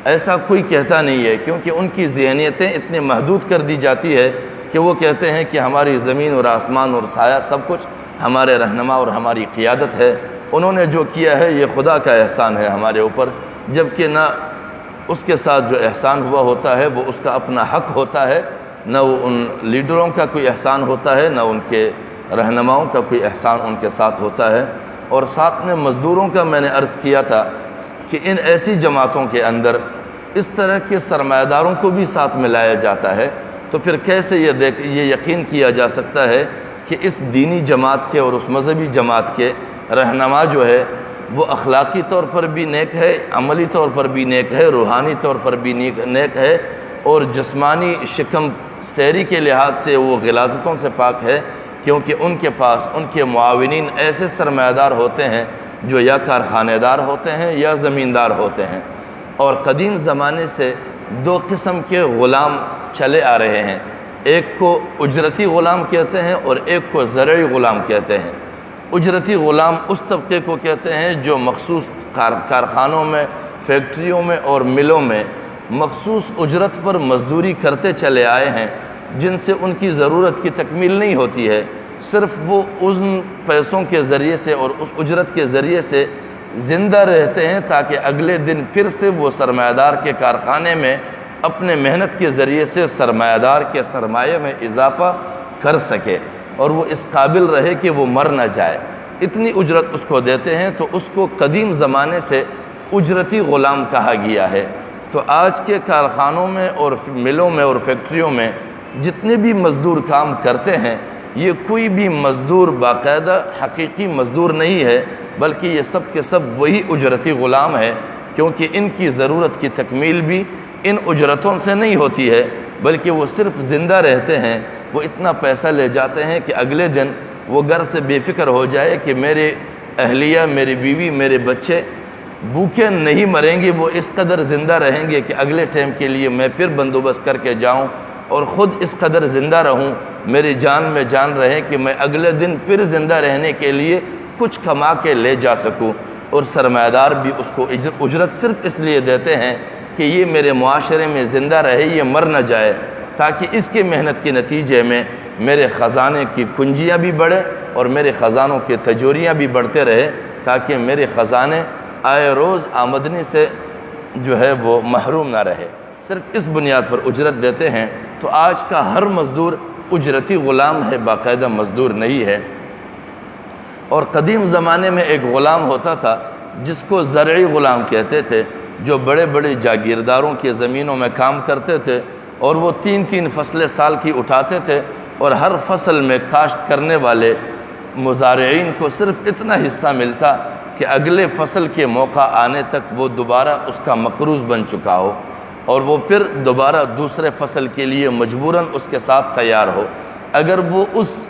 A: ایسا کوئی کہتا نہیں ہے، کیونکہ ان کی ذہنیتیں اتنے محدود کر دی جاتی ہے کہ وہ کہتے ہیں کہ ہماری زمین اور آسمان اور سایہ سب کچھ ہمارے رہنما اور ہماری قیادت ہے، انہوں نے جو کیا ہے یہ خدا کا احسان ہے ہمارے اوپر، جبکہ نہ اس کے ساتھ جو احسان ہوا ہوتا ہے وہ اس کا اپنا حق ہوتا ہے، نہ وہ ان لیڈروں کا کوئی احسان ہوتا ہے، نہ ان کے رہنماؤں کا کوئی احسان ان کے ساتھ ہوتا ہے۔ اور ساتھ میں مزدوروں کا میں نے عرض کیا تھا کہ ان ایسی جماعتوں کے اندر اس طرح کے سرمایہ داروں کو بھی ساتھ ملایا جاتا ہے، تو پھر کیسے یہ یقین کیا جا سکتا ہے کہ اس دینی جماعت کے اور اس مذہبی جماعت کے رہنما جو ہے وہ اخلاقی طور پر بھی نیک ہے، عملی طور پر بھی نیک ہے، روحانی طور پر بھی نیک ہے، اور جسمانی شکم سیری کے لحاظ سے وہ غلاظتوں سے پاک ہے، کیونکہ ان کے پاس ان کے معاونین ایسے سرمایہ دار ہوتے ہیں جو یا کارخانے دار ہوتے ہیں یا زمیندار ہوتے ہیں۔ اور قدیم زمانے سے دو قسم کے غلام چلے آ رہے ہیں، ایک کو اجرتی غلام کہتے ہیں اور ایک کو زرعی غلام کہتے ہیں۔ اجرتی غلام اس طبقے کو کہتے ہیں جو مخصوص کارخانوں میں، فیکٹریوں میں اور ملوں میں مخصوص اجرت پر مزدوری کرتے چلے آئے ہیں، جن سے ان کی ضرورت کی تکمیل نہیں ہوتی ہے، صرف وہ ان پیسوں کے ذریعے سے اور اس اجرت کے ذریعے سے زندہ رہتے ہیں تاکہ اگلے دن پھر سے وہ سرمایہ دار کے کارخانے میں اپنے محنت کے ذریعے سے سرمایہ دار کے سرمایہ میں اضافہ کر سکے، اور وہ اس قابل رہے کہ وہ مر نہ جائے۔ اتنی اجرت اس کو دیتے ہیں، تو اس کو قدیم زمانے سے اجرتی غلام کہا گیا ہے۔ تو آج کے کارخانوں میں اور ملوں میں اور فیکٹریوں میں جتنے بھی مزدور کام کرتے ہیں، یہ کوئی بھی مزدور باقاعدہ حقیقی مزدور نہیں ہے، بلکہ یہ سب کے سب وہی اجرتی غلام ہے، کیونکہ ان کی ضرورت کی تکمیل بھی ان اجرتوں سے نہیں ہوتی ہے، بلکہ وہ صرف زندہ رہتے ہیں، وہ اتنا پیسہ لے جاتے ہیں کہ اگلے دن وہ گھر سے بے فکر ہو جائے کہ میرے اہلیہ، میری بیوی، میرے بچے بھوکے نہیں مریں گے، وہ اس قدر زندہ رہیں گے کہ اگلے ٹائم کے لیے میں پھر بندوبست کر کے جاؤں، اور خود اس قدر زندہ رہوں، میری جان میں جان رہے کہ میں اگلے دن پھر زندہ رہنے کے لیے کچھ کما کے لے جا سکوں۔ اور سرمایہ دار بھی اس کو اجرت صرف اس لیے دیتے ہیں کہ یہ میرے معاشرے میں زندہ رہے، یہ مر نہ جائے، تاکہ اس کے محنت کے نتیجے میں میرے خزانے کی کنجیاں بھی بڑھے اور میرے خزانوں کے تجوریاں بھی بڑھتے رہے، تاکہ میرے خزانے آئے روز آمدنی سے جو ہے وہ محروم نہ رہے۔ صرف اس بنیاد پر اجرت دیتے ہیں۔ تو آج کا ہر مزدور اجرتی غلام ہے، باقاعدہ مزدور نہیں ہے۔ اور قدیم زمانے میں ایک غلام ہوتا تھا جس کو زرعی غلام کہتے تھے، جو بڑے بڑے جاگیرداروں کے زمینوں میں کام کرتے تھے، اور وہ 3 فصلیں سال کی اٹھاتے تھے، اور ہر فصل میں کاشت کرنے والے مزارعین کو صرف اتنا حصہ ملتا کہ اگلے فصل کے موقع آنے تک وہ دوبارہ اس کا مقروض بن چکا ہو، اور وہ پھر دوبارہ دوسرے فصل کے لیے مجبوراً اس کے ساتھ تیار ہو۔ اگر وہ اس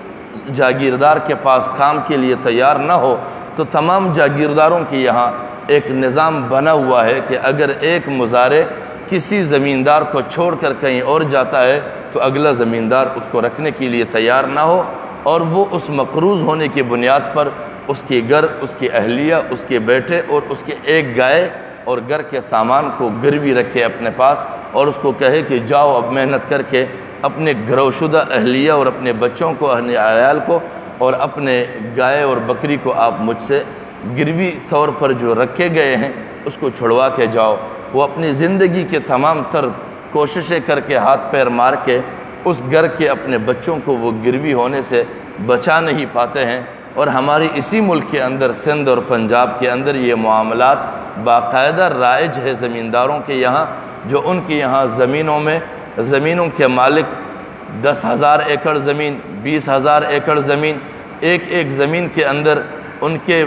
A: جاگیردار کے پاس کام کے لیے تیار نہ ہو تو تمام جاگیرداروں کے یہاں ایک نظام بنا ہوا ہے کہ اگر ایک مزارع کسی زمیندار کو چھوڑ کر کہیں اور جاتا ہے تو اگلا زمیندار اس کو رکھنے کے لیے تیار نہ ہو، اور وہ اس مقروض ہونے کی بنیاد پر اس کے گھر، اس کی اہلیہ، اس کے بیٹے اور اس کے ایک گائے اور گھر کے سامان کو گروی رکھے اپنے پاس، اور اس کو کہے کہ جاؤ اب محنت کر کے اپنے گرو شدہ اہلیہ اور اپنے بچوں کو، اہل عیال کو اور اپنے گائے اور بکری کو آپ مجھ سے گروی طور پر جو رکھے گئے ہیں اس کو چھڑوا کے جاؤ۔ وہ اپنی زندگی کے تمام تر کوششیں کر کے، ہاتھ پیر مار کے اس گھر کے اپنے بچوں کو وہ گروی ہونے سے بچا نہیں پاتے ہیں۔ اور ہماری اسی ملک کے اندر، سندھ اور پنجاب کے اندر، یہ معاملات باقاعدہ رائج ہے زمینداروں کے یہاں، جو ان کے یہاں زمینوں کے مالک 10,000 ایکڑ زمین، 20,000 ایکڑ زمین، ایک زمین کے اندر ان کے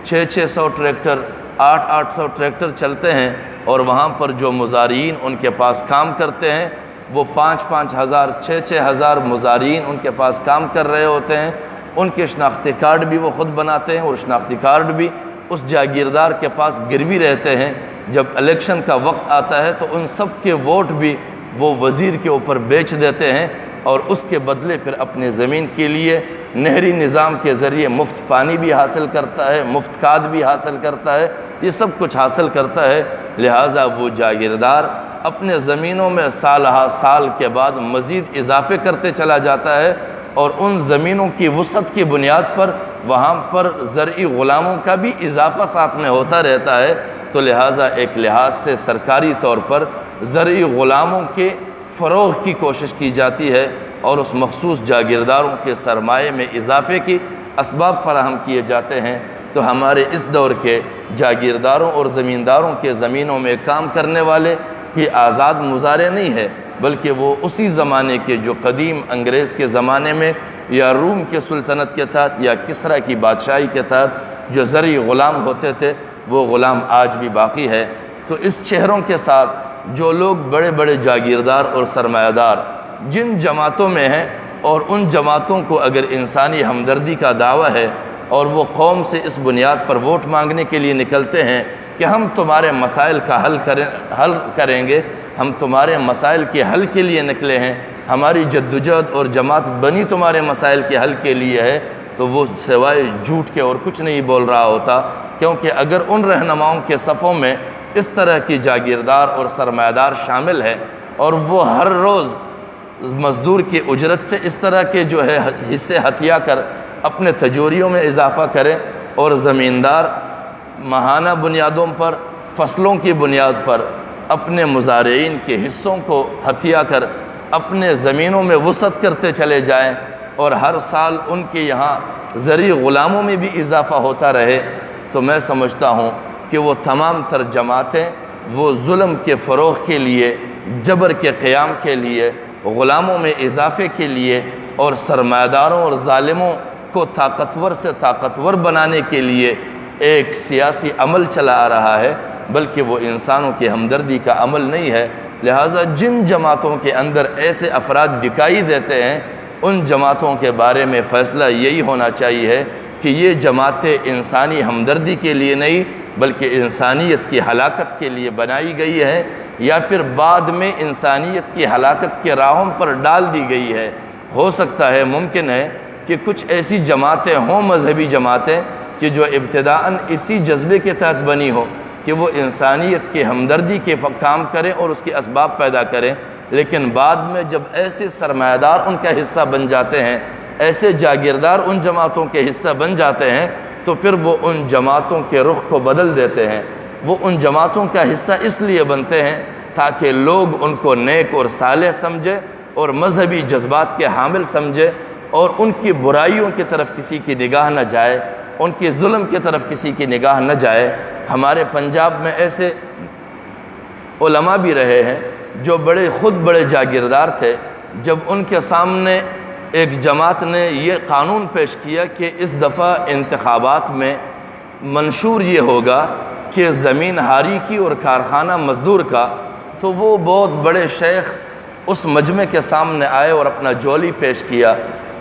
A: 600 ٹریکٹر، 800 ٹریکٹر چلتے ہیں، اور وہاں پر جو مزارعین ان کے پاس کام کرتے ہیں وہ 5,000 6,000 مزارعین ان کے پاس کام کر رہے ہوتے ہیں۔ ان کے شناختی کارڈ بھی وہ خود بناتے ہیں، اور شناختی کارڈ بھی اس جاگیردار کے پاس گروی رہتے ہیں۔ جب الیکشن کا وقت آتا ہے تو ان سب کے ووٹ بھی وہ وزیر کے اوپر بیچ دیتے ہیں، اور اس کے بدلے پھر اپنے زمین کے لیے نہری نظام کے ذریعے مفت پانی بھی حاصل کرتا ہے، مفت کھاد بھی حاصل کرتا ہے، یہ سب کچھ حاصل کرتا ہے۔ لہٰذا وہ جاگیردار اپنے زمینوں میں سال ہا سال کے بعد مزید اضافے کرتے چلا جاتا ہے، اور ان زمینوں کی وسعت کی بنیاد پر وہاں پر زرعی غلاموں کا بھی اضافہ ساتھ میں ہوتا رہتا ہے۔ تو لہٰذا ایک لحاظ سے سرکاری طور پر زرعی غلاموں کے فروغ کی کوشش کی جاتی ہے، اور اس مخصوص جاگیرداروں کے سرمایے میں اضافے کی اسباب فراہم کیے جاتے ہیں۔ تو ہمارے اس دور کے جاگیرداروں اور زمینداروں کے زمینوں میں کام کرنے والے یہ آزاد مزارع نہیں ہے، بلکہ وہ اسی زمانے کے جو قدیم انگریز کے زمانے میں یا روم کے سلطنت کے تحت یا کسریٰ کی بادشاہی کے تحت جو زرعی غلام ہوتے تھے، وہ غلام آج بھی باقی ہے۔ تو اس چہروں کے ساتھ جو لوگ بڑے بڑے جاگیردار اور سرمایہ دار جن جماعتوں میں ہیں، اور ان جماعتوں کو اگر انسانی ہمدردی کا دعویٰ ہے، اور وہ قوم سے اس بنیاد پر ووٹ مانگنے کے لیے نکلتے ہیں کہ ہم تمہارے مسائل کا حل کریں گے، ہم تمہارے مسائل کے حل کے لیے نکلے ہیں، ہماری جدوجہد اور جماعت بنی تمہارے مسائل کے حل کے لیے ہے، تو وہ سوائے جھوٹ کے اور کچھ نہیں بول رہا ہوتا۔ کیونکہ اگر ان رہنماؤں کے صفوں میں اس طرح کی جاگیردار اور سرمایہ دار شامل ہے، اور وہ ہر روز مزدور کی اجرت سے اس طرح کے جو ہے حصے ہتھیا کر اپنے تجوریوں میں اضافہ کریں، اور زمیندار ماہانہ بنیادوں پر، فصلوں کی بنیاد پر اپنے مزارعین کے حصوں کو ہتھیا کر اپنے زمینوں میں وسعت کرتے چلے جائیں، اور ہر سال ان کے یہاں زرعی غلاموں میں بھی اضافہ ہوتا رہے، تو میں سمجھتا ہوں کہ وہ تمام تر جماعتیں وہ ظلم کے فروغ کے لیے، جبر کے قیام کے لیے، غلاموں میں اضافے کے لیے، اور سرمایہ داروں اور ظالموں کو طاقتور سے طاقتور بنانے کے لیے ایک سیاسی عمل چلا آ رہا ہے، بلکہ وہ انسانوں کی ہمدردی کا عمل نہیں ہے۔ لہٰذا جن جماعتوں کے اندر ایسے افراد دکھائی دیتے ہیں، ان جماعتوں کے بارے میں فیصلہ یہی ہونا چاہیے کہ یہ جماعتیں انسانی ہمدردی کے لیے نہیں بلکہ انسانیت کی ہلاکت کے لیے بنائی گئی ہے، یا پھر بعد میں انسانیت کی ہلاکت کے راہوں پر ڈال دی گئی ہے۔ ہو سکتا ہے، ممکن ہے کہ کچھ ایسی جماعتیں ہوں، مذہبی جماعتیں، کہ جو ابتداءً اسی جذبے کے تحت بنی ہو کہ وہ انسانیت کی ہمدردی کے کام کریں اور اس کے اسباب پیدا کریں، لیکن بعد میں جب ایسے سرمایہ دار ان کا حصہ بن جاتے ہیں، ایسے جاگیردار ان جماعتوں کے حصہ بن جاتے ہیں، تو پھر وہ ان جماعتوں کے رخ کو بدل دیتے ہیں۔ وہ ان جماعتوں کا حصہ اس لیے بنتے ہیں تاکہ لوگ ان کو نیک اور صالح سمجھے اور مذہبی جذبات کے حامل سمجھے، اور ان کی برائیوں کی طرف کسی کی نگاہ نہ جائے، ان کی ظلم کی طرف کسی کی نگاہ نہ جائے۔ ہمارے پنجاب میں ایسے علماء بھی رہے ہیں جو خود بڑے جاگیردار تھے، جب ان کے سامنے ایک جماعت نے یہ قانون پیش کیا کہ اس دفعہ انتخابات میں منشور یہ ہوگا کہ زمین ہاری کی اور کارخانہ مزدور کا، تو وہ بہت بڑے شیخ اس مجمع کے سامنے آئے اور اپنا جولی پیش کیا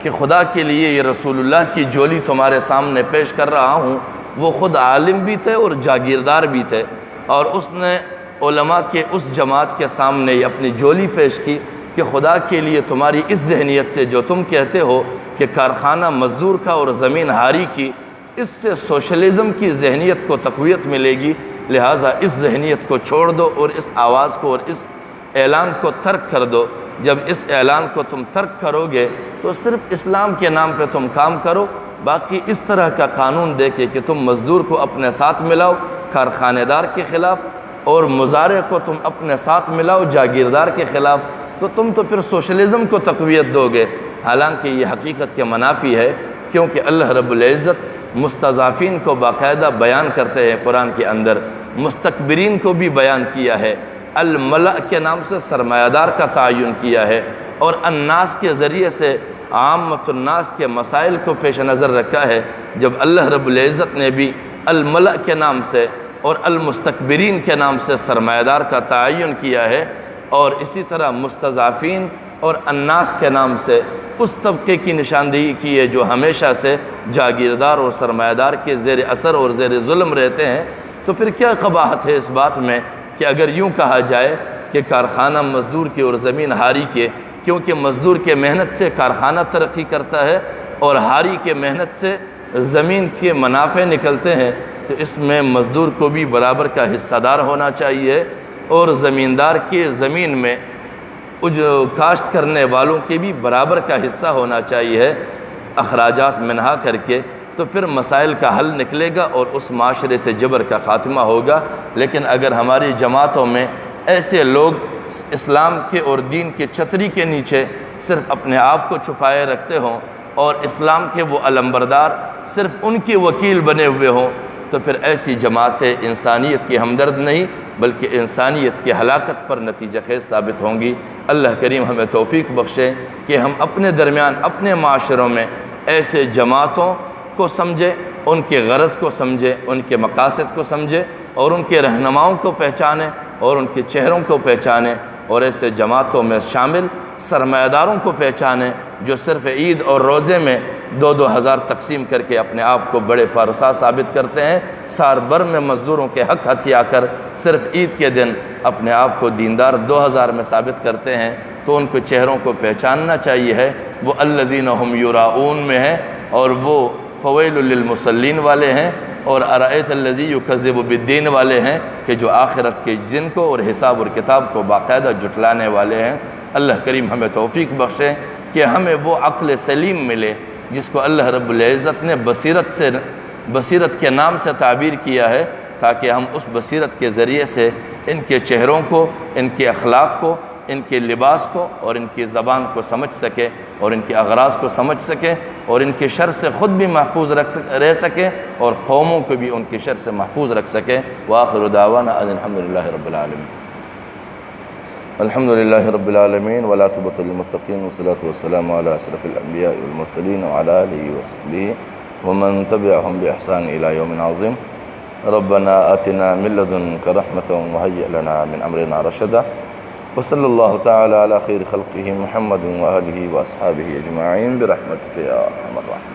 A: کہ خدا کے لیے یہ رسول اللہ کی جولی تمہارے سامنے پیش کر رہا ہوں۔ وہ خود عالم بھی تھے اور جاگیردار بھی تھے، اور اس نے علماء کے اس جماعت کے سامنے اپنی جولی پیش کی کہ خدا کے لیے تمہاری اس ذہنیت سے جو تم کہتے ہو کہ کارخانہ مزدور کا اور زمین ہاری کی، اس سے سوشلزم کی ذہنیت کو تقویت ملے گی، لہٰذا اس ذہنیت کو چھوڑ دو اور اس آواز کو اور اس اعلان کو ترک کر دو۔ جب اس اعلان کو تم ترک کرو گے تو صرف اسلام کے نام پہ تم کام کرو، باقی اس طرح کا قانون دے کے کہ تم مزدور کو اپنے ساتھ ملاؤ کارخانے دار کے خلاف، اور مزارع کو تم اپنے ساتھ ملاؤ جاگیردار کے خلاف، تو تم تو پھر سوشلزم کو تقویت دو گے، حالانکہ یہ حقیقت کے منافی ہے، کیونکہ اللہ رب العزت مستضعفین کو باقاعدہ بیان کرتے ہیں قرآن کے اندر، مستکبرین کو بھی بیان کیا ہے، الملأ کے نام سے سرمایہ دار کا تعین کیا ہے، اور الناس کے ذریعے سے عامت الناس کے مسائل کو پیش نظر رکھا ہے۔ جب اللہ رب العزت نے بھی الملأ کے نام سے اور المستکبرین کے نام سے سرمایہ دار کا تعین کیا ہے، اور اسی طرح مستضعفین اور الناس کے نام سے اس طبقے کی نشاندہی کی ہے جو ہمیشہ سے جاگیردار اور سرمایہ دار کے زیر اثر اور زیر ظلم رہتے ہیں، تو پھر کیا قباحت ہے اس بات میں کہ اگر یوں کہا جائے کہ کارخانہ مزدور کے اور زمین ہاری کے، کیونکہ مزدور کے محنت سے کارخانہ ترقی کرتا ہے اور ہاری کے محنت سے زمین کے منافع نکلتے ہیں، تو اس میں مزدور کو بھی برابر کا حصہ دار ہونا چاہیے، اور زمیندار کے زمین میں کاشت کرنے والوں کے بھی برابر کا حصہ ہونا چاہیے اخراجات منہا کر کے، تو پھر مسائل کا حل نکلے گا اور اس معاشرے سے جبر کا خاتمہ ہوگا۔ لیکن اگر ہماری جماعتوں میں ایسے لوگ اسلام کے اور دین کے چھتری کے نیچے صرف اپنے آپ کو چھپائے رکھتے ہوں اور اسلام کے وہ علمبردار صرف ان کے وکیل بنے ہوئے ہوں، تو پھر ایسی جماعتیں انسانیت کی ہمدرد نہیں بلکہ انسانیت کی ہلاکت پر نتیجہ خیز ثابت ہوں گی۔ اللہ کریم ہمیں توفیق بخشے کہ ہم اپنے درمیان اپنے معاشروں میں ایسے جماعتوں کو سمجھے، ان کے غرض کو سمجھے، ان کے مقاصد کو سمجھے، اور ان کے رہنماؤں کو پہچانے اور ان کے چہروں کو پہچانے، اور ایسے جماعتوں میں شامل سرمایہ داروں کو پہچانے جو صرف عید اور روزے میں 2-2 ہزار تقسیم کر کے اپنے آپ کو بڑے پارسا ثابت کرتے ہیں، سال بھر میں مزدوروں کے حق ہتھیا کر صرف عید کے دن اپنے آپ کو دیندار 2000 میں ثابت کرتے ہیں۔ تو ان کو چہروں کو پہچاننا چاہیے ہے، وہ الذین هم یراؤون میں ہیں، اور وہ فویل للمصلین والے ہیں، اور ارأیت الذی یکذب بالدین والے ہیں کہ جو آخرت کے دن کو اور حساب اور کتاب کو باقاعدہ جھٹلانے والے ہیں۔ اللہ کریم ہمیں توفیق بخشے کہ ہمیں وہ عقل سلیم ملے جس کو اللہ رب العزت نے بصیرت کے نام سے تعبیر کیا ہے، تاکہ ہم اس بصیرت کے ذریعے سے ان کے چہروں کو، ان کے اخلاق کو، ان کے لباس کو اور ان کی زبان کو سمجھ سکے، اور ان کے اغراض کو سمجھ سکے، اور ان کے شر سے خود بھی محفوظ رہ سکے، اور قوموں کو بھی ان کے شر سے محفوظ رکھ سکے۔ وآخر دعوانا ان الحمدللہ رب العالمین۔ الحمدللہ رب العالمین والعاقبۃ للمتقین والصلاۃ والسلام علی اشرف الانبیاء والمرسلین وعلی آلہ وصحبہ ومن تبعهم بإحسان إلى يوم عظیم۔ ربنا آتنا من لدنك رحمة وهيئ لنا من أمرنا رشدا، وصلی اللہ تعالی علی خیر خلقہ محمد وآلہ وأصحابہ اجمعین برحمتک یا ارحم الراحمین۔